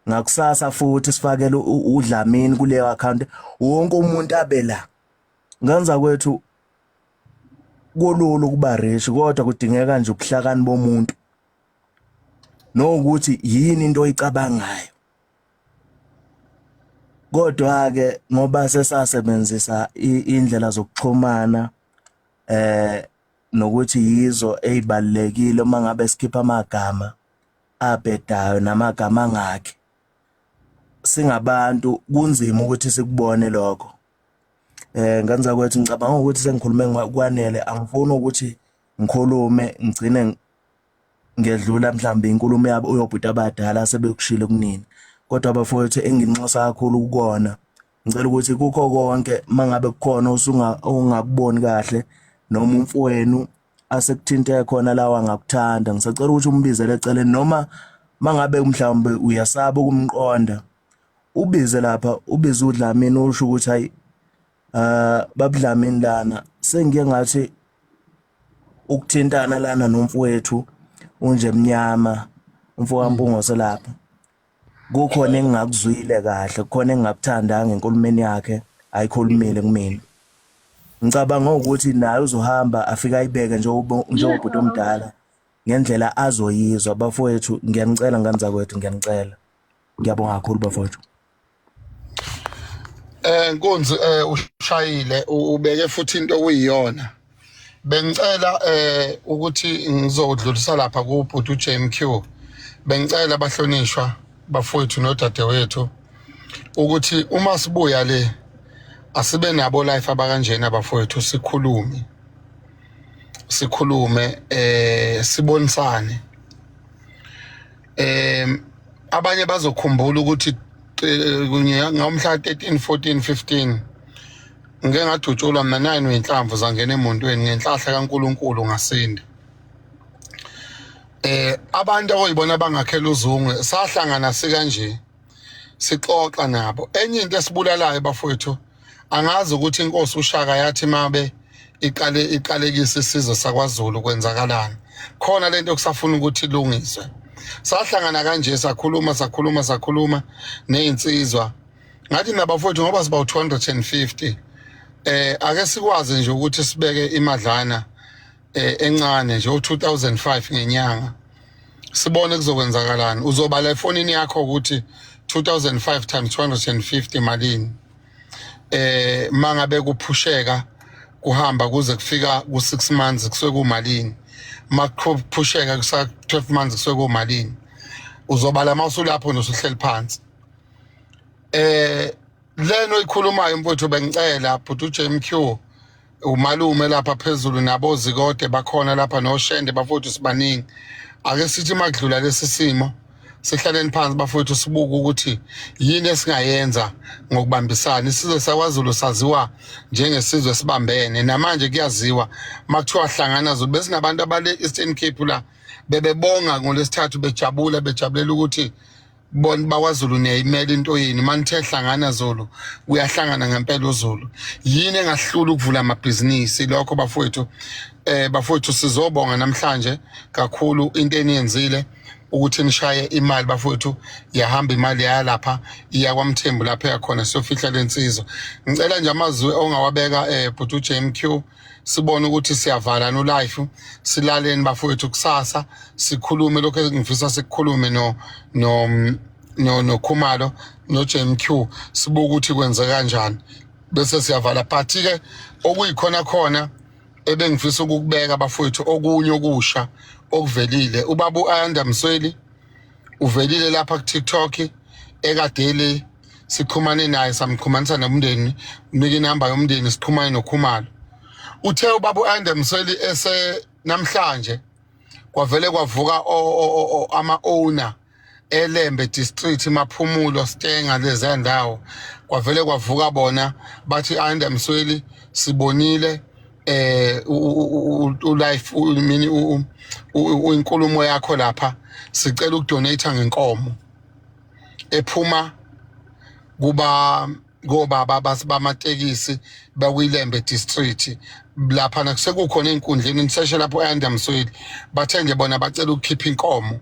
Ngakusasa futhi sifakele uDlamini kuleyo account, wonke umuntu abe la. Ngani zakwethu, kulula ukuba rich kodwa kudingeka nje ubuhlakani bomuntu nokuthi yini into oyicabangayo. Kodwa ke ngoba sesasebenzisa indlela zokuxhumana nokuthi yizo ezibalekile uma ngabe sikhipha amagama abhedayo namagama angakhe, singabantu kunzima ukuthi sikubone lokho. Ngani zakwethu, ngicabanga ukuthi sengikhulume kwanele, angifuni ukuthi ngikhulume ngigcine ngedlula mhlawumbe inkulumo yabo uyobhuti abadala sebekushilo kunini. Kodwa bafowethu enginxosa kakhulu ukubona, ngicela ukuthi kukho konke mangabe kukhona ungakuboni kahle noma umfowenu asekuthinte khona lawa angakuthanda, ngisacela ukuthi umbizele eceleni, noma mangabe mhlawumbe uyasaba ukumqonda, ubize lapha, ubize uDlamini usho ukuthi hayi baba Dlamini lana sengiye ngathi ukuthintana lana nomfowethu unje mnyama, umfokaMpungose lapha kukhona engingakuzwile kahle, kukhona engingakuthandanga enkulumeni yakhe ayikhulumile kumina. Ngicabanga ukuthi naye uzohamba afika ayibeke njengobhuti omdala ngendlela azoyizwa. Bafowethu ngiyanicela ngani zakwethu, ngiyanicela, ngiyabonga kakhulu bafowethu. Nkonzi ushayile ubeke futhi into okuyiyona. bengicela ukuthi ngizodlulisa lapha kubhuti uJMQ. Bengicela abahlonishwa bafowethu nodadewethu ukuthi uma sibuya le asibe nabo life abakanjena bafowethu sikhulume sibonisane. Abanye bazokhumbula ukuthi ngomhla 13 14 15 ngeke ngadutshulwa mina 9 wenhlamvu zangena emontweni ngenhlahla kaNkuluNkulu ngasinda. Abantu oyibona bangakhela uzungwe sahlangana sikanje sixoxa nabo. Enye into esibulalayo bafowethu angazi ukuthi inkosi uShaka yathi mabe iqalekisa isizwe sakwaZulu kwenzakalani. Khona lento kusafuna ukuthi ilungiswe. Sahlangana kanje sakhuluma nezinsizwa. Ngathi nabafowethu ngoba siba 250 ake sikwazi nje ukuthi sibeke imadlana encane nje u2005 ngenyanga. Sibone kuzokwenzakalani. Uzobala efonini yakho ukuthi 2005 times 250 malini. Mangabe kuphusheka kuhamba kuze kufika ku6 months kusuke kumalini. Makuphusheka kusa 12 months kusuke kumalini. Uzobala mawusulapho nosuhleli phansi. Leno ikhulumayo mfowethu bengicela bhuti uJMQ umalume lapha phezulu nabo zikode bakhona lapha noShende bafowethu sibaningi. Ake sithi makudlula lesi simo sihlaleni phansi bafowethu sibuka ukuthi yini esingayenza ngokubambisana. Isizwe sakwaZulu saziwa njengesizwe sibambene namanje kuyaziwa makuthiwa hlangana Zulu bese nabantu abale Eastern Cape la bebebonga ngolesithathu bejabulela ukuthi bona bakwaZulu niyayimela into yini manithe hlangana Zulu uyahlangana ngempela uZulu. Yini engahlula ukuvula amabhizinisi lokho bafowethu. Bafowethu sizobonga namhlanje kakhulu into eniyenzile ukuthi nishaye imali bafowethu yahamba imali yalapha iya kwaMthembu lapha yakhona siyofihla lensizwa. Ngicela nje amazwi ongawabeka bhuti uJMQ sibone ukuthi siyavala no life silaleni bafowethu kusasa sikhulume lokho engifisa sikukhulume no Khumalo no JMQ sibuka ukuthi kwenze kanjani bese siyavala. But ke okuyikhona ebengifisa ukubeka bafowethu okunye okusha okuvelile. Ubaba uAyanda Msweli uvelile lapha ku TikTok ekadeli sikhumane naye samkhumanisa nomndeni unika inamba yomndeni sikhumane noKhumalo. Uthe ubaba uAyanda Msweli ese namhlanje kwavele kwavuka ama owner eLembe district Maphumulo Stenga lezi ndawo kwavele kwavuka bona bathi Ayanda Msweli sibonile life mini inkulumo yakho lapha sicela ukudonate ngenkomo ephuma kuba ngobaba bamatekisi bakuyilembe district lapha nakusekukhona einkundleni niseshe lapho Ayanda Msweli bathe nje bona bacela ukukhipha inkomo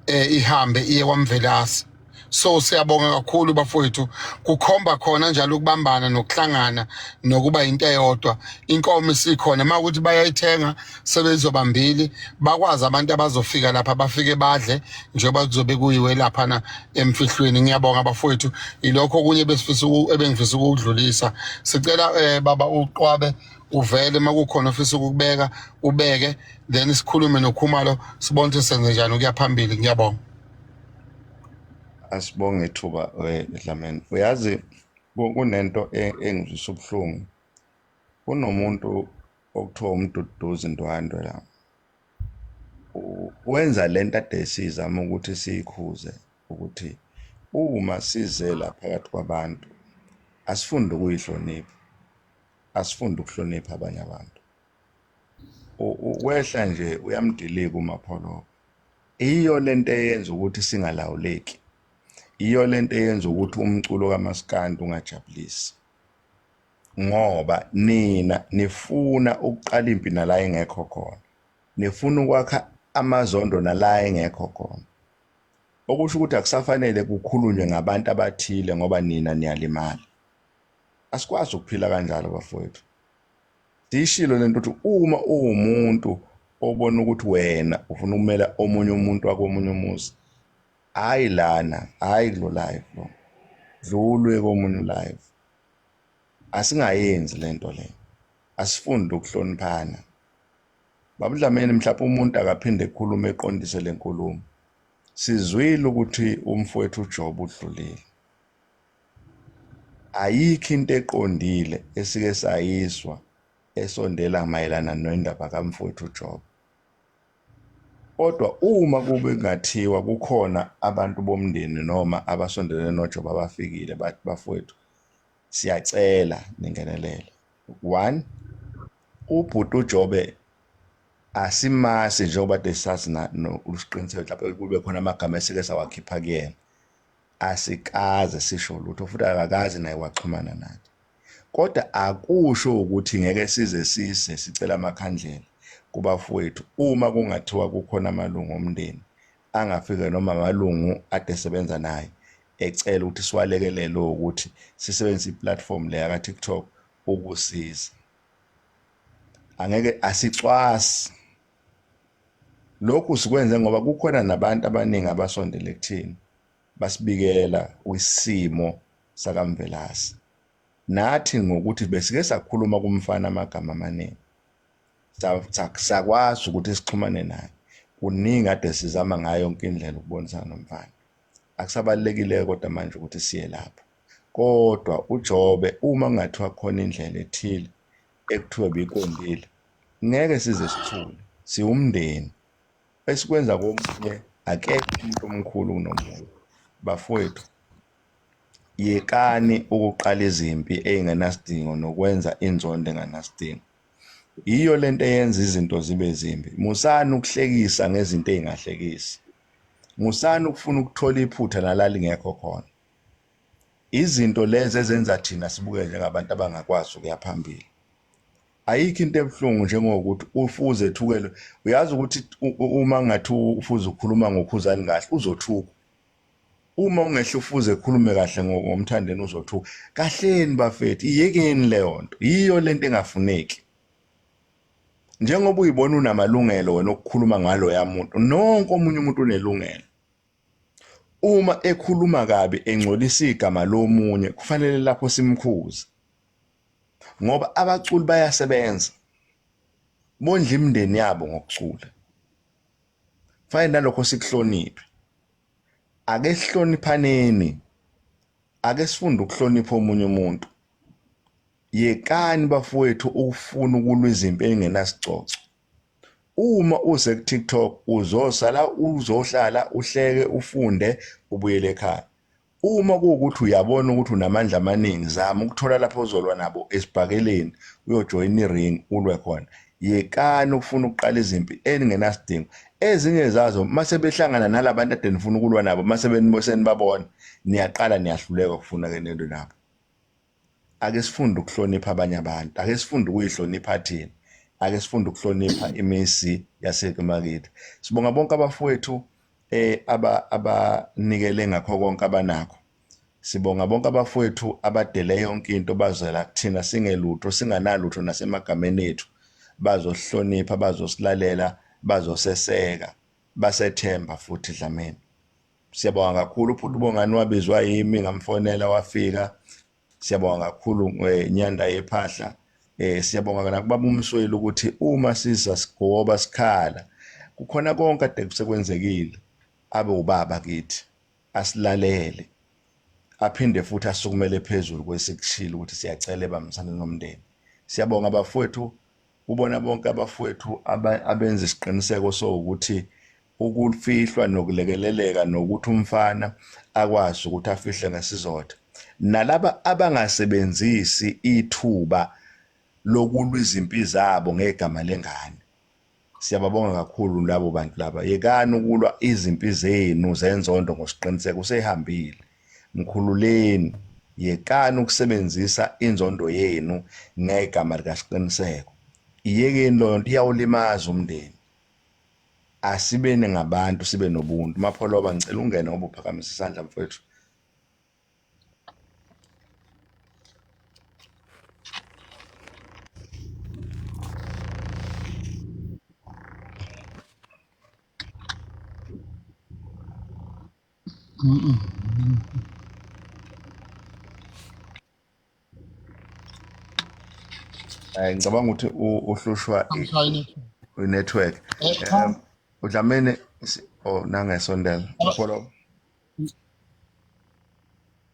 ihambe iye kwaMvelasi. So siyabonga kakhulu bafowethu kukhomba khona njalo ukubambana nokuhlangana nokuba into eyodwa. Inkomo isikhona makuthi bayayithenga sebezobambili bakwazi abantu abazofika lapha bafike badle njengoba kuzobe kuyiwe lapha na emfihlweni. Ngiyabonga bafowethu ilokho okunye ebengifisa ukudlulisa. Sicela baba uqwabe uvele makukhona ofisa ukubeka ubeke then sikhulume noKhumalo sibone senze njani ukuya phambili. Ngiyabonga. Asibonge ithuba Dlamini. Uyazi kunento engizwisa ubuhlungu. Kunomuntu okuthiwa uMduduzi Ndwandwe la. Wenza lento ade esizama ukuthi sikhuze ukuthi uma size la phakathi kwabantu asifunde ukuyihlonipha. Asifunde ukuhlonipha abanye abantu. Wehla nje uyamdilika uMapholo. Iyo lento eyenza ukuthi singalawuleki. Iyo lento eyenza ukuthi umculo kaMaskandi ungajabulisi. Ngoba nina nifuna ukuqala impi nala engekho khona. Nifuna ukwakha amazondo nala engekho khona. Okusho ukuthi akusafanele kukhulunywe ngabantu abathile ngoba nina niyalimala. Asikwazi ukuphila kanjalo bafowethu. Sishilo lento ukuthi uma umuntu obona ukuthi wena ufuna ukumela omunye umuntu wakomunye umuzi hayi lana hayi lo live lo dlulwe komunye live asingayenzi lento le. Asifunde ukuhloniphana Babudlameni mhlawumbe umuntu akaphinde ekhulume eqondise le nkulumo. Sizwile ukuthi umfowethu uJob udlulile. Ayikho into eqondile esike sayiswa esondela mayelana nendaba kamfowethu uJob. Kodwa uma kube ngathiwa kukhona abantu bomndeni noma abasondelene noJob abafikile bathi bafowethu siyacela ningenelele. 1, ubhuti uJobe asimasi njengoba desazi usiqiniseko mhlawumbe kube khona amagama esike sawakhipha kuyena. Asikaze sisho lutho futhi akakazi naye waxhumana nathi. Kodwa akusho ukuthi ngeke size sicela amakhandlela kubafowethu uma kungathiwa kukhona amalungu omndeni angafike noma amalungu ade sebenza naye ecela ukuthi siwalekelele ukuthi sisebenzise iplatform le yaka TikTok ukusiza. Angeke asicwasi. Lokhu sikwenze ngoba kukhona nabantu abaningi abasondele kuthina basibikela kwisimo sakamvelasi. Nathi ngokuthi besike sakhuluma kumfana amagama amaningi. Sakwazi ukuthi sixhumane naye. Kuningi ade sizama ngayo yonke indlela ukubonisana nomfana. Akusabalekile kodwa manje ukuthi siye lapho. Kodwa uJobe uma kungathiwa khona indlela ethile ekuthiwa biqondile ngeke size sithule. Siwumndeni. Esikwenza komunye akekho umuntu omkhulu kunomunye. Bafowethu yekani ukuqala izimpi engenasidingo nokwenza inzondo engenasidingo. Iyo lento eyenza izinto zibe zimbi. Musani ukuhlekisa ngezinto ezingahlekisi. Musani ukufuna ukuthola iphutha nalali ngekho khona. Izinto lezi ezenza thina sibuke njengabantu abangakwazi ukuya phambili. Ayikho into ebuhlungu njengokuthi ufuze ethukele. Uyazi ukuthi uma ngathi ufuze ukukhuluma ngokhuzani kahle uzothuka. Uma ungehle ufuze ekhulume kahle ngomthandeni uzothuka. Kahleni bafethu iyekeni leyo nto. Iyo lento engafuneki. Njengoba uyibona unamalungelo wena okukhuluma ngalo yamuntu, nonke omunye umuntu unelungelo. Uma ekhuluma kabi engcolisa igama lomunye kufanele lapho simkhuze. Ngoba abaculi bayasebenza. Bondla imindeni yabo ngokucula. Fanele nalokho sikuhloniphe. Ake sihloniphaneni. Ake sifunde ukuhlonipha omunye umuntu. Yekani bafowethu ukufuna ukulwa izimpi engenasicoco. Uma uze ku TikTok uzohlala uhleke ufunde ubuyele ekhaya. Uma kuwukuthi uyabona ukuthi unamandla amaningi zama ukuthola lapho uzolwa nabo esibhakeleni uyojoin iring ulwe khona. Yekani ukufuna ukuqala izimpi engenasidingo. Ezinye zazo mase behlangana nalabantu ade nifuna ukulwa nabo mase senibabona niyaqala niyahluleka ukufuna ke nento nabo. Ake sifunde ukuhlonipha abanye abantu. Ake sifunde ukuyihlonipha thina. Ake sifunde ukuhlonipha imisi yasemakithi. Sibonga bonke abafowethu abanikele ngakho konke abanakho. Sibonga bonke abafowethu abadele yonke into bazela kuthina singelutho singanalutho nasemagameni ethu. Bazohlonipha bazosilalela bazoseseka basethemba futhi Dlamini. Siyabonga kakhulu futhi ubongani wabizwa yimi ngamfonela wafika. Siyabonga kakhulu Nyanda yephahla. Siyabonga nakubaba uMsweli ukuthi uma siza sigoba sikhala kukhona konke ade kusekwenzekile abe ubaba kithi asilalele aphinde futhi asukumele phezulu kwesikushilo ukuthi siyacela ebambisana nomndeni. Siyabonga abafowethu ubona bonke abafowethu abenza isiqiniseko sokuthi ukufihlwa nokulekeleleka nokuthi umfana akwazi ukuthi afihle ngesizotha. Nalaba abangasebenzisi ithuba lokulwa izimpi zabo ngegama lengane. Siyababonga kakhulu labo bantu laba. Yekani ukulwa izimpi zenu zenzondo ngosiqiniseko usehambile. Mkhululeni. Yekani ukusebenzisa inzondo yenu ngegama likasiqiniseko. Iyekeni lo nto iyawulimaza umndeni. Asibene ngabantu sibe nobuntu. Mapholoba ngicela ungene ngoba uphakamise isandla mfowethu. Ngicabanga ukuthi uhlushwa I'm trying it. network. Cha, Udlamini nangesondela. Follow.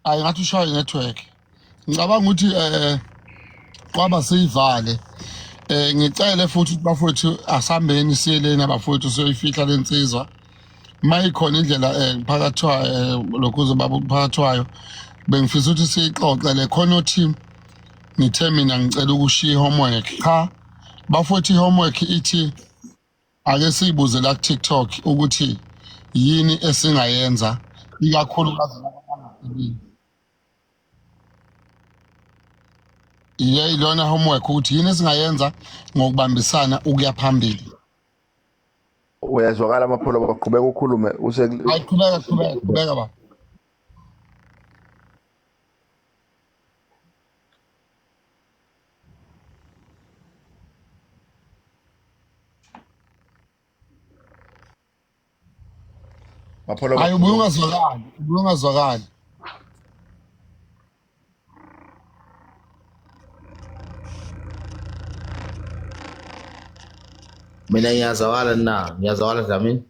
ayingathi ushaye network. Ngicabanga ukuthi kwaba seyivale. Ngicele futhi ukuthi bafowethu asihambeni siye lena bafowethu siyoyifihla lensizwa. Mayikhona indlela phakathwayo lokhuze baba phakathwayo bengifisa ukuthi siyixoxe le khona team ngithe mina ngicela ukushiya homework cha bafowethu homework ithi ake siyibuze la ku TikTok ukuthi yini esingayenza ikakhulukazi labangasebenzi. Ilona homework ukuthi yini esingayenza ngokubambisana ukuya phambili. Uyazwakala amapholo baqhubeka ukukhulume Hayi qhubeka ba. amapholo Hayi ubuye ungazwakali. Mina ngiyazwakala Dlamini.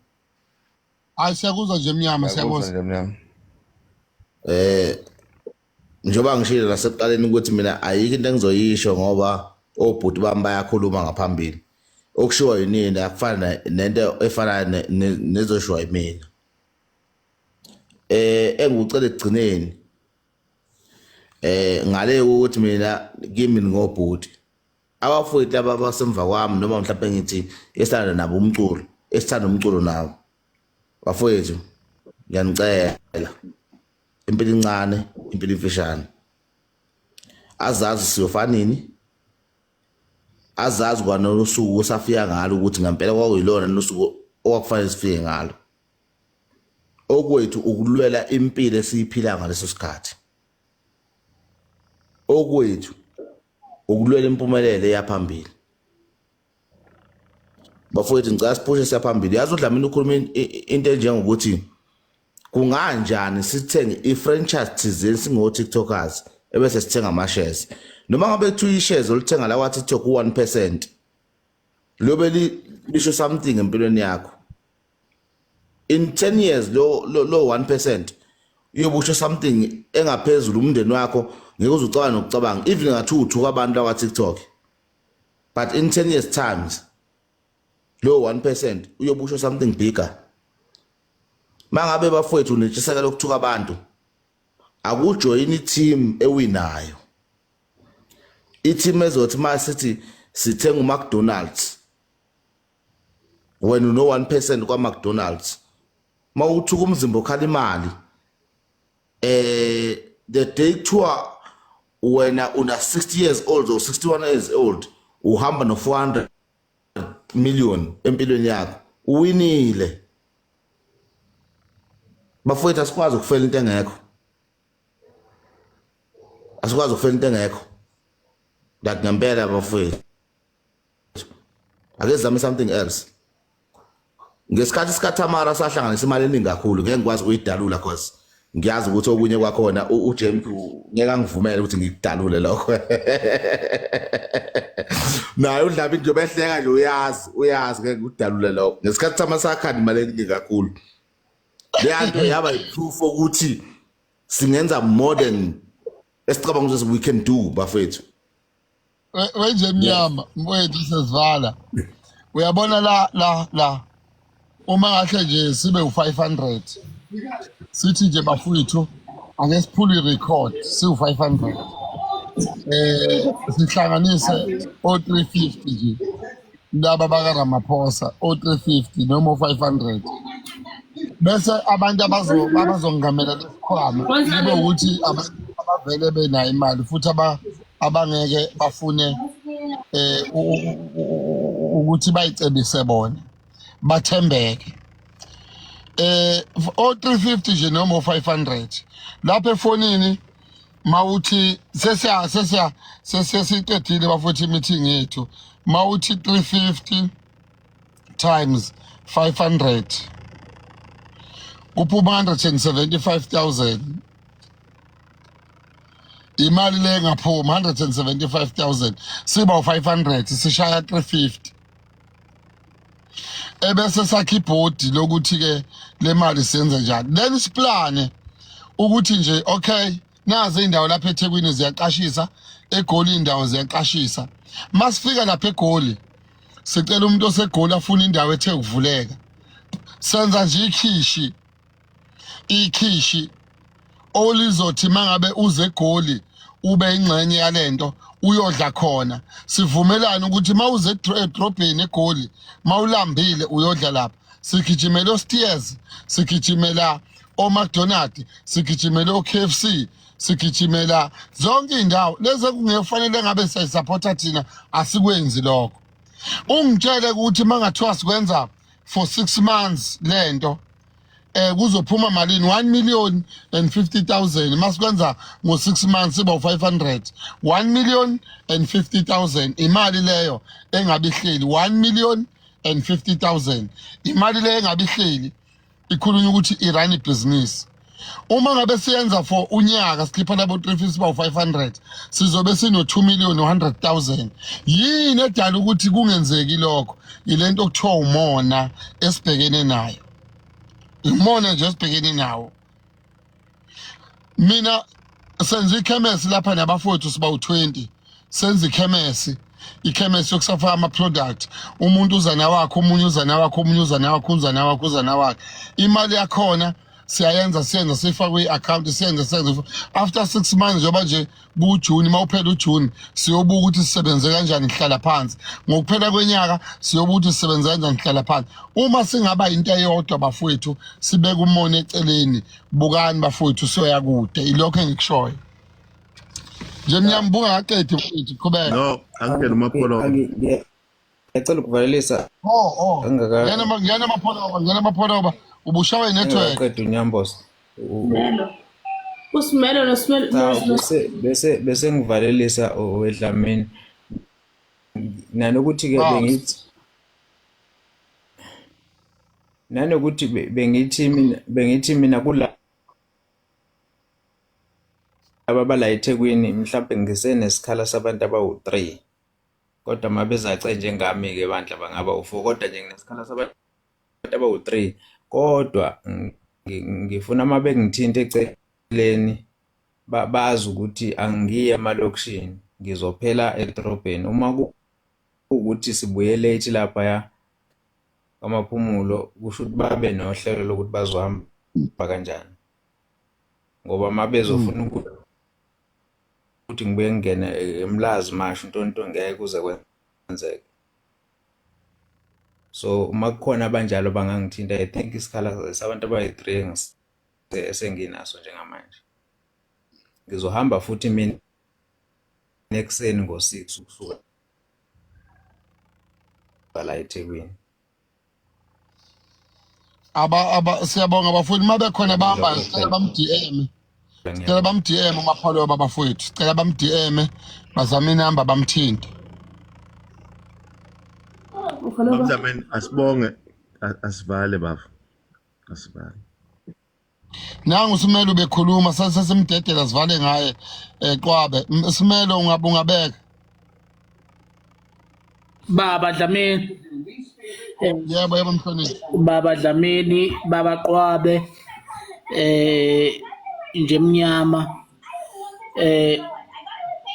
Hayi siyakuzwa nje Mnyama Uyakuzwa siyakuzwa. nje mnyama. Njengoba ngishilo lasekuqaleni ukuthi mina ayikho into engizoyisho ngoba obhuti bami bayakhuluma ngaphambili. Okushiwo yinini akufana nento efana nezoshiwa yimina. Engikucela ekugcineni ngale ukuthi mina kimi ngobhuti. Abafowethu laba basemva kwami noma mhlawumbe ngithi esithanda nabo umculo, esithanda umculo nabo. Bafowethu ngiyanicela impilo incane, impilo imfishane. Azazi siyofanini. Azazi kwanosuku usafika ngalo ukuthi ngempela kwakuyilona nosuku okwakufanele sifike ngalo. Okwethu ukulwela impilo esiyiphila ngaleso sikhathi. Okwethu ukulwela impumelelo yaphambili. Bafowethu ngicela siphushe siyaphambili. Yazi uDlamini ukhuluma into enjengokuthi kunganjani sithenge i-franchise thizeni singo TikTokers ebese sithenga ama-shares. Noma ngabe kuthiwa i-shares olithenga la kwa-TikTok u-1%. Lobe lisho something empilweni yakho. In 10 years lo 1% uyobusho something engaphezulu umndeni wakho ngeke uzucabanga nokucabanga even ngathi uthuka abantu la kwa-TikTok. But in 10 years times lo 1% uyobusho something bigger. Mangabe bafowethu unetshiseka lokuthuka abantu akujoyini team ewinayo. Iteam ezothi masithi sithenga uMcDonald's wena uno 1% kwaMcDonald's mawuthuka umzimba okhala imali the day tour wena una 60 years old or 61 years old uhamba no 400 million empilweni yakho uwinile. Bafowethu asikwazi ukufela into engekho. Asikwazi ukufela into engekho. That ngempela bafowethu. Ake sizame something else. Ngesikhathi sikaThamara sahlanganisa imali eningi kakhulu ngeke ngikwazi ukuyidalula cause ngiyazi ukuthi okunye kwakhona uJames ngeke angivumele ukuthi ngikudalule lokho. Naye uDlamini nje behleka nje uyazi ngeke ngikudalule lokho. Ngesikhathi Thama sakhanda imali eningi kakhulu. Leyanto yaba yiproof ukuthi singenza more than esicabanga ukuthi we can do bafethu. Wenje Mnyama mfowethu sesivala. Uyabona la uma ngahle nje sibe u500 sithi nje bafowethu ake siphule irecord siu500 sihlanganise o350 nje laba baka Ramaphosa o350 noma o500 bese abantu abazongamela lesikhwama kube ukuthi abantu abavele benayo imali futhi abangeke bafune ukuthi bayicebise bona bathembeke o350 nje noma o500 lapha efonini mawuthi sesiqedile bafuthu meeting yethu mawuthi 350 times 500 kuphuma 175,000 imali le ngaphuma 175,000 siba u500 sishaya 350 ebese sakhe ibhodi lokuthi ke le mali siyenze njani, then siplane ukuthi nje okay nazi indawo lapha eThekwini ziyaqashisa, eGoli indawo ziyaqashisa. Masifika lapha eGoli sicela umuntu osegoli afuna indawo ethe ukuvuleka, senza nje ikhishi olizothi mangabe uze eGoli ube ingxenye yalento uyodla khona. Sivumelana ukuthi mawuze edrobheni eGoli mawulambile uyodla lapha. Sigijimela oSteers, sigijimela oMcDonald, sigijimela oKFC, sigijimela zonke indawo lezi kungefanele ngabe siyisupporta thina, asikwenzi lokho. Ungitshele ukuthi mangathiwa sikwenza for 6 months lento kuzophuma malini 1,050,000 masikwenza ngo6 months iba 500, 1,050,000 imali leyo engabihleli, 1,050,000 imali leyo engabihleli ikhulunywa ukuthi irun ibhizinisi. Uma ngabe siyenza for unyaka sikhipha labo 350 ba 500 sizobe sino 2,100,000. Yini edala ukuthi kungenzeki lokho? Ilento okuthiwa umona esibhekene nayo. Imona nje esibhekene nawo. Mina senza ikhemesi lapha nabafowethu siba u20. Senza ikhemesi yokusafaka ama-product. Umuntu uza nawakhe, omunye uza nawakhe, omunye uza nawakhe, uza nawakhe, uza nawakhe. Imali yakhona siyenza sifakwe i-account siyenza. After 6 months njengoba nje kuJuni, mawuphela uJuni siyobuka ukuthi sisebenze kanjani, sihlala phansi. Ngokuphela kwenyaka siyobuka ukuthi sisebenze kanjani, sihlala phansi. Uma singaba into eyodwa bafowethu sibeka umona eceleni, bukani bafowethu soya kude. Ilokho engikushoyo. Nje ngiyambuka ngaqedwe mfowethu, qhubeka. No, angikele uMapholoba. Ngiyacela ukuvalelisa Ngiyana Mapholoba ubushawe network. qeda unyamboza. Usimelo nosimelo Bese ngivalelisa owedlamini. Nanokuthi ke bengithi mina kula ababala eThekwini mhlawumbe ngisenesikhala sabantu abawu3, kodwa mabezace njengami ke bandla bangaba u4, kodwa nje nginesikhala sabantu abawu3. Kodwa ngifuna mabe ngithinta eceleni bazi ukuthi angiye emalokishini, ngizophela edrobheni. Uma ukuthi sibuye late lapha ya amaphumulo kusho ukuthi babe nohlelo lokuthi bazohamba kanjani, ngoba mabezofuna ukuthi ngibuye ngene eMlazi Mashu ntonto ngeke kuze kwenzeke. So uma kukhona abanjalo bangangithinta, I think isikhala sabantu abayi3 esenginaso njengamanje. Ngizohamba futhi mina nekuseni ngo6 ukusuka la eThekwini. Siyabonga abafowethu mabekhona bahamba sicela bam-DM. Sicela bam-DM uMapholoba bafowethu. Sicela bam-DM bazame inamba bamthinte. Mdlamini asibonge asivale bafu. Asivale. Nangu Simelo bekhuluma sasesimdedela sivale ngaye Qwabe. Simelo ungabeka. Baba Dlamini. Yebo mhlonishwa. Baba Dlamini, Baba Qwabe, nje emnyama,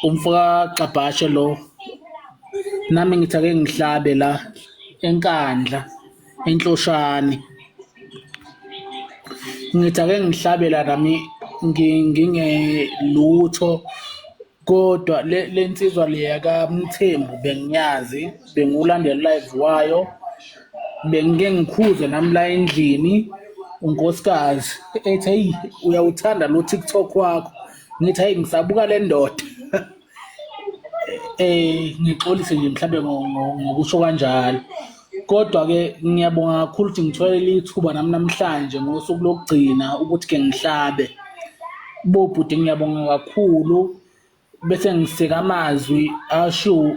umfaka Xabhashe lo. Nami ngithake ngihlabe la enkandla enhloshani. Ngithake ngihlabela nami ngingelutho, kodwa lensizwa leya kaMthembu bengiyazi, bengulandela live wayo, bengike ngikhuze nami la endlini. Unkosikazi ethi hey uyawuthanda lo TikTok wakho. Ngithi hey ngisabuka le ndoda. Ngixolise nje mhlambe ngokusho kanjalo, kodwa ke ngiyabonga kakhulu ukuthi ngithwele ithuba nami namhlanje ngosuku lokugcina ukuthi ke ngihlabe. Bobhuti ngiyabonga kakhulu, bese ngiseka amazwi asho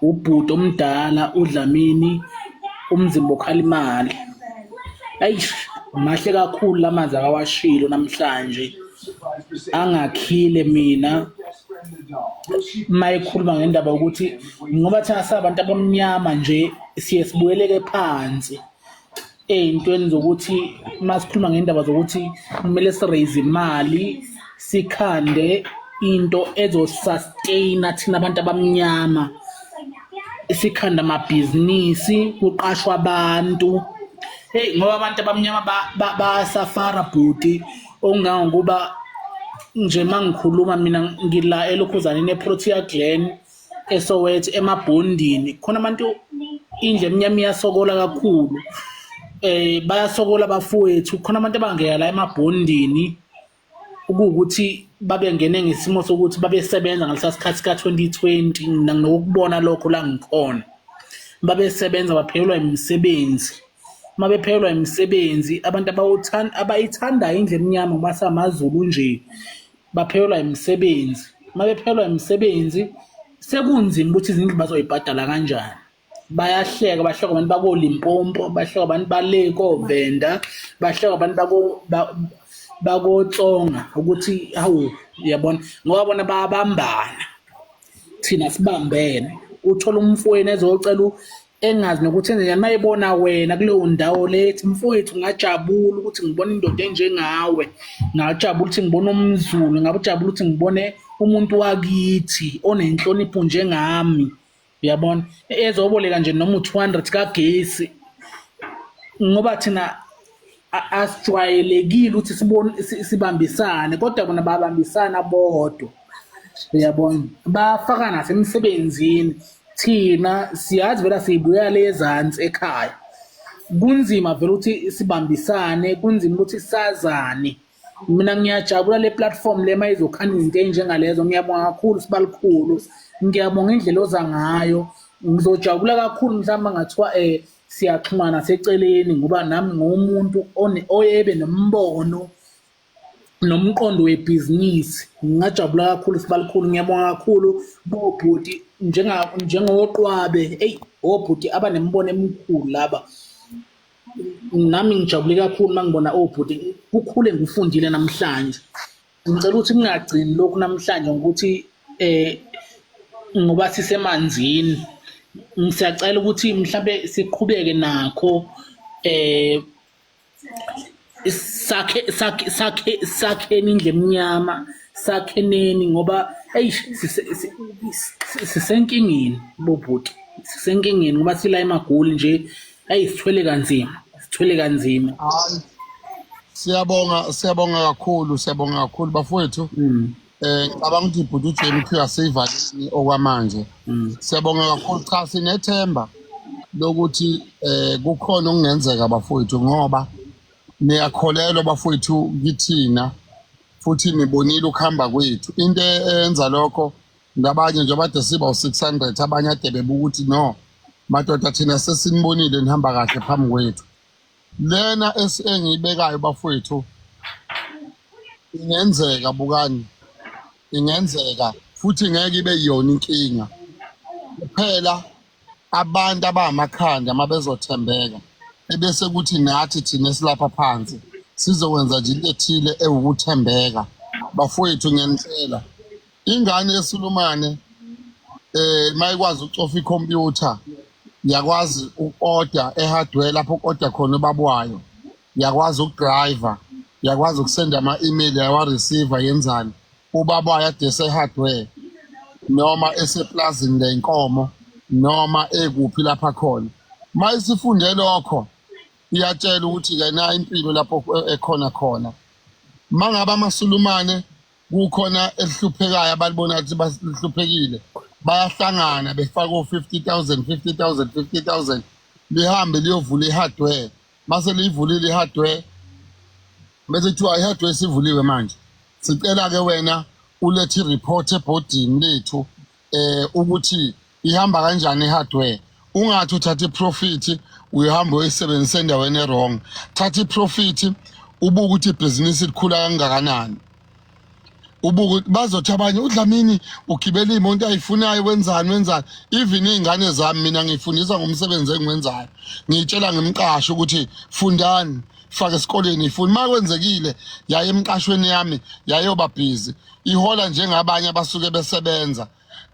ubhuti omdala uDlamini umzimba okhala imali. Ayish mahle kakhulu lamazwi akawashilo namhlanje, angakhile mina mayikhuluma ngendaba ukuthi ngoba thina sabantu abamnyama nje siye sibuyeleke phansi ey'ntweni zokuthi masikhuluma ngendaba zokuthi kumele siraise imali sikhande into ezosustain thina abantu abamnyama, sikhanda amabhizinisi kuqashwa abantu. Hey, ngoba abantu abamnyama basafara bhuti okungangokuba nje mangikhuluma mina ngila elokhuzaneni eProtea Glen eSoweto emabhondini khona abantu indle emnyama iyasokola kakhulu. Bayasokola abafowethu khona abantu abangeka la emabhondini ukuthi babe ngene ngesimo sokuthi babesebenza ngalesasikhathi ka-2020 nokubona lokho la ngikhona babesebenza baphelelwa imisebenzi. Mabephelelwa imisebenzi abantu abayithandayo indle emnyama ngoba samazulu nje baphelelwa imisebenzi. Mabephelelwa imisebenzi sekunzima ukuthi izindlu bazoyibhadala kanjani. Bayahleka abantu bakoLimpopo, bahleka abantu balekovenda, bahleka abantu bakoTsonga ukuthi hawu yabona ngoba bona bayabambana thina sibambene. Uthola umfowenu ezocela engazi nokuthi enze njani mayibona wena kuleyo ndawo lethi mfowethu ngajabula ukuthi ngibone indoda enjengawe, ngajabula ukuthi ngibone umZulu, ngajabula ukuthi ngibone umuntu wakithi onenhlonipho njengami, uyabona ezoboleka nje noma u200 kagesi ngoba thina asijwayelekile ukuthi sibambisane kodwa bona babambisana bodwa, uyabona bafaka nasemsebenzini. Thina siyazi vela siyibuya lezansi ekhaya kunzima vele ukuthi sibambisane, kunzima ukuthi sazane. Mina ngiyajabula le platform le mayizokhanda izinto enjengalezo, ngiyabonga kakhulu Sibalikhulu, ngiyabonga indlela oza ngayo. Ngizojabula kakhulu mhlawumbe ngathiwa siyaxhumana seceleni ngoba nami ngomuntu oyebe nombono nomqondo webhizinisi. Ngingajabula kakhulu Sibalikhulu, ngiyabonga kakhulu bobhuti njengoqwabe obhuti abanembono emikhulu laba. Nami ngijabule kakhulu mangibona obhuti kukhule ngifundile namhlanje. Ngicela ukuthi ngingagcini lokhu namhlanje ngokuthi ngoba sisemanzini ngisiyacela ukuthi mhlambe siqhubeke nakho sakheni indle emnyama, sakheneni ngoba sisenkingeni bobhuti, sisenkingeni ngoba sila emagoli nje sithwele kanzima. Siyabonga kakhulu bafowethu. Ngicabanga ukuthi ibhuti uJamie uyaseyivalini okwamanje. Siyabonga kakhulu, cha sinethemba lokuthi kukhona okungenzeka bafowethu ngoba niyakholelwa bafowethu kithina futhi nibonile ukuhamba kwethu. Into eyenza lokho ngabanye nje bade siba u600 abanye ade bebuka ukuthi no madoda thina sesinibonile nihamba kahle phambi kwethu. Lena engiyibekayo bafowethu ingenzeka bukani, ingenzeka futhi ngeke ibe yona inkinga kuphela abantu abamakhanda mabezothembeka ebese kuthi nathi thina silapha phansi sizokwenza nje into ethile ewukuthembeka. Bafowethu ngiyanicela ingane yeSulumane mayikwazi ukucofa ikhompyutha, yakwazi uku-order ehardware lapho uku-order khona ubabwayo, yakwazi ukudriver, yakwazi ukusenda ama-email yawa-receiver yenzani. Ubabwayo ade ese-hardware noma eseplazini lenkomo noma ekuphi lapha khona. Mayisifunde lokho iyatshela ukuthi-ke na impilo lapho ekhona khona. Mangabe amaSulumane kukhona elihluphekayo abalibona ukuthi bahluphekile bayahlangana befaka o50,000 lihambe liyovula ihardware. Mase liyivulile ihardware bese kuthiwa ihardware isivuliwe manje, sicela-ke wena ulethe ireport ebhodini lethu ukuthi ihamba kanjani ihardware. Ungathi uthatha iprofit uyahamba uyisebenzisa endaweni wrong. Thatha iprofit ubuke ukuthi ibhizinisi likhula kangakanani. Ubuke bazothi abanye uDlamini ugibela imoto ayifunayo wenzani. Even izingane zami mina ngifundisa ngomsebenzi engiwenzayo. Ngitshela ngemqasho ukuthi fundani faka esikoleni ifuni makwenzekile yaye emqashweni yami yayoba busy ihola njengabanye abasuke besebenza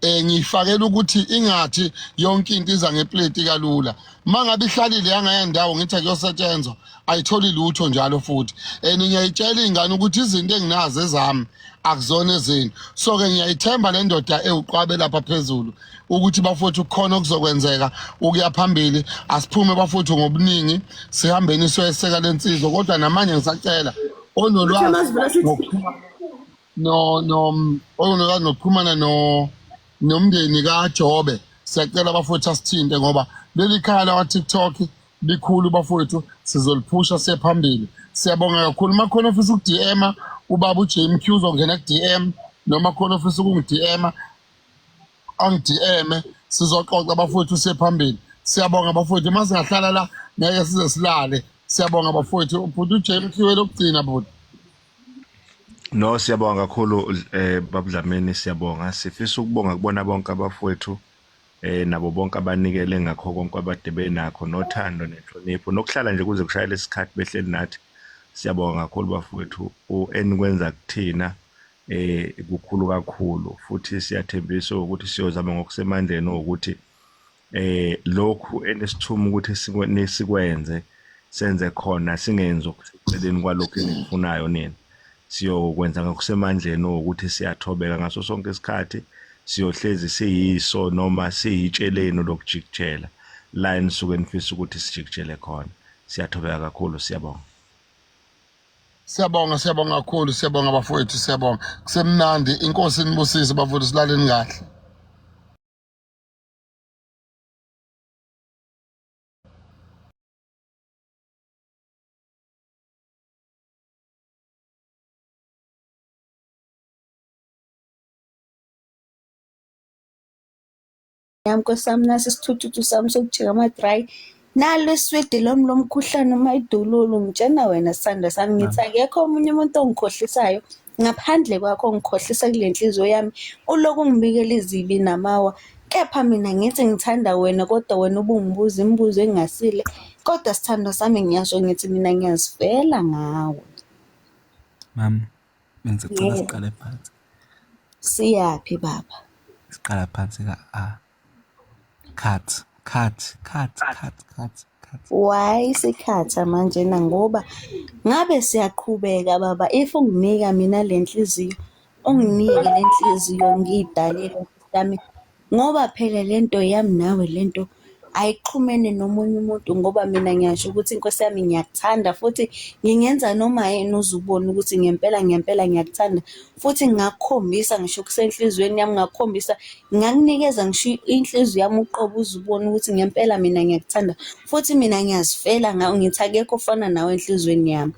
ngiyifakela ukuthi ingathi yonke into iza ngeplate kalula mangabe ihlalile yangayendawo ngithi akuyosetshenzwa ayitholi lutho njalo futhi ngiyayitshela ingane ukuthi izinto enginazo ezami akuzona ezinto so ke ngiyayithemba le ndoda ewuqwabe lapha phezulu ukuthi bafowethu ukukhona okuzokwenzeka ukuya phambili asiphume bafowethu ngobuningi sihambeni siyoyiseka lensizwa kodwa namanje ngisacela onolwazi nokuxhumana nomndeni kaJobe siyacela bafowethu asithinte ngoba leli khaya lawa TikTok likhulu bafowethu sizoliphusha siyaphambili siyabonga kakhulu makhona ofisa ukudm ubaba uJMQ uzongena ku-DM noma khona ofisa ukungi-DM angidm sizoxoxa bafowethu siyaphambili siyabonga bafowethu masingahlala la ngeke size silale siyabonga bafowethu bhuti uJMQ lokugcina bhuti. No, siyabonga kakhulu Baba Dlamini, siyabonga. Sifisa ukubonga kubona bonke abafowethu nabo bonke abanikele ngakho konke abadebe nakho nothando nenhlonipho nokuhlala nje kuze kushayela isikhathi behleli nathi. Siyabonga kakhulu bafowethu enikwenza kuthina kukhulu kakhulu futhi siyathembisa ukuthi siyozama ngokusemandleni ukuthi lokhu enesithuma ukuthi sikwenze senze khona singenzi okuseceleni kwalokho enikufunayo nina. Siyokwenza ngokusemandleni ukuthi siyathobeka ngaso sonke isikhathi siyohlezi siyiso noma siyitsheleni lokujikijela la enisuke nifisa ukuthi sijikijele khona. Siyathobeka kakhulu siyabonga. Siyabonga kakhulu siyabonga bafowethu siyabonga kusemnandi inkosi inibusise bafowethu silaleni kahle. Yami kwesami nasi isithuthuthi sami sokujika ama-dry nalo iswidi lami lomkhuhlane uma idololo ngitshena wena sithanda sami ngithi akekho omunye umuntu ongikhohlisayo ngaphandle kwakho ongikhohlisa kule nhliziyo yami uloku ungibikela izibi namawa kepha mina ngithi ngithanda wena kodwa wena ubungibuza imibuzo engasile kodwa sithanda sami ngiyasho ngithi mina ngiyazivela ngawe. Mama bengicela siqale phansi. Siyaphi baba? Siqala phansi ka cut. Why sikhatha manje na ngoba ngabe siyaqhubeka baba if unginika mina lenhliziyo unginike lenhliziyo ngidalele sami ngoba phela lento yami nawe lento ayixhumene nomunye umuntu ngoba mina ngiyasho ukuthi inkosi yami ngiyakuthanda futhi ngingenza noma yini uzubona ukuthi ngempela ngiyakuthanda futhi ngakukhombisa ngisho kusenhlizweni yami ngakukhombisa ngakunikeza ngisho inhliziyo yami uqobo uzubona ukuthi ngempela mina ngiyakuthanda futhi mina ngiyazifela ngawe ngithi akekho ofana nawe enhlizweni yami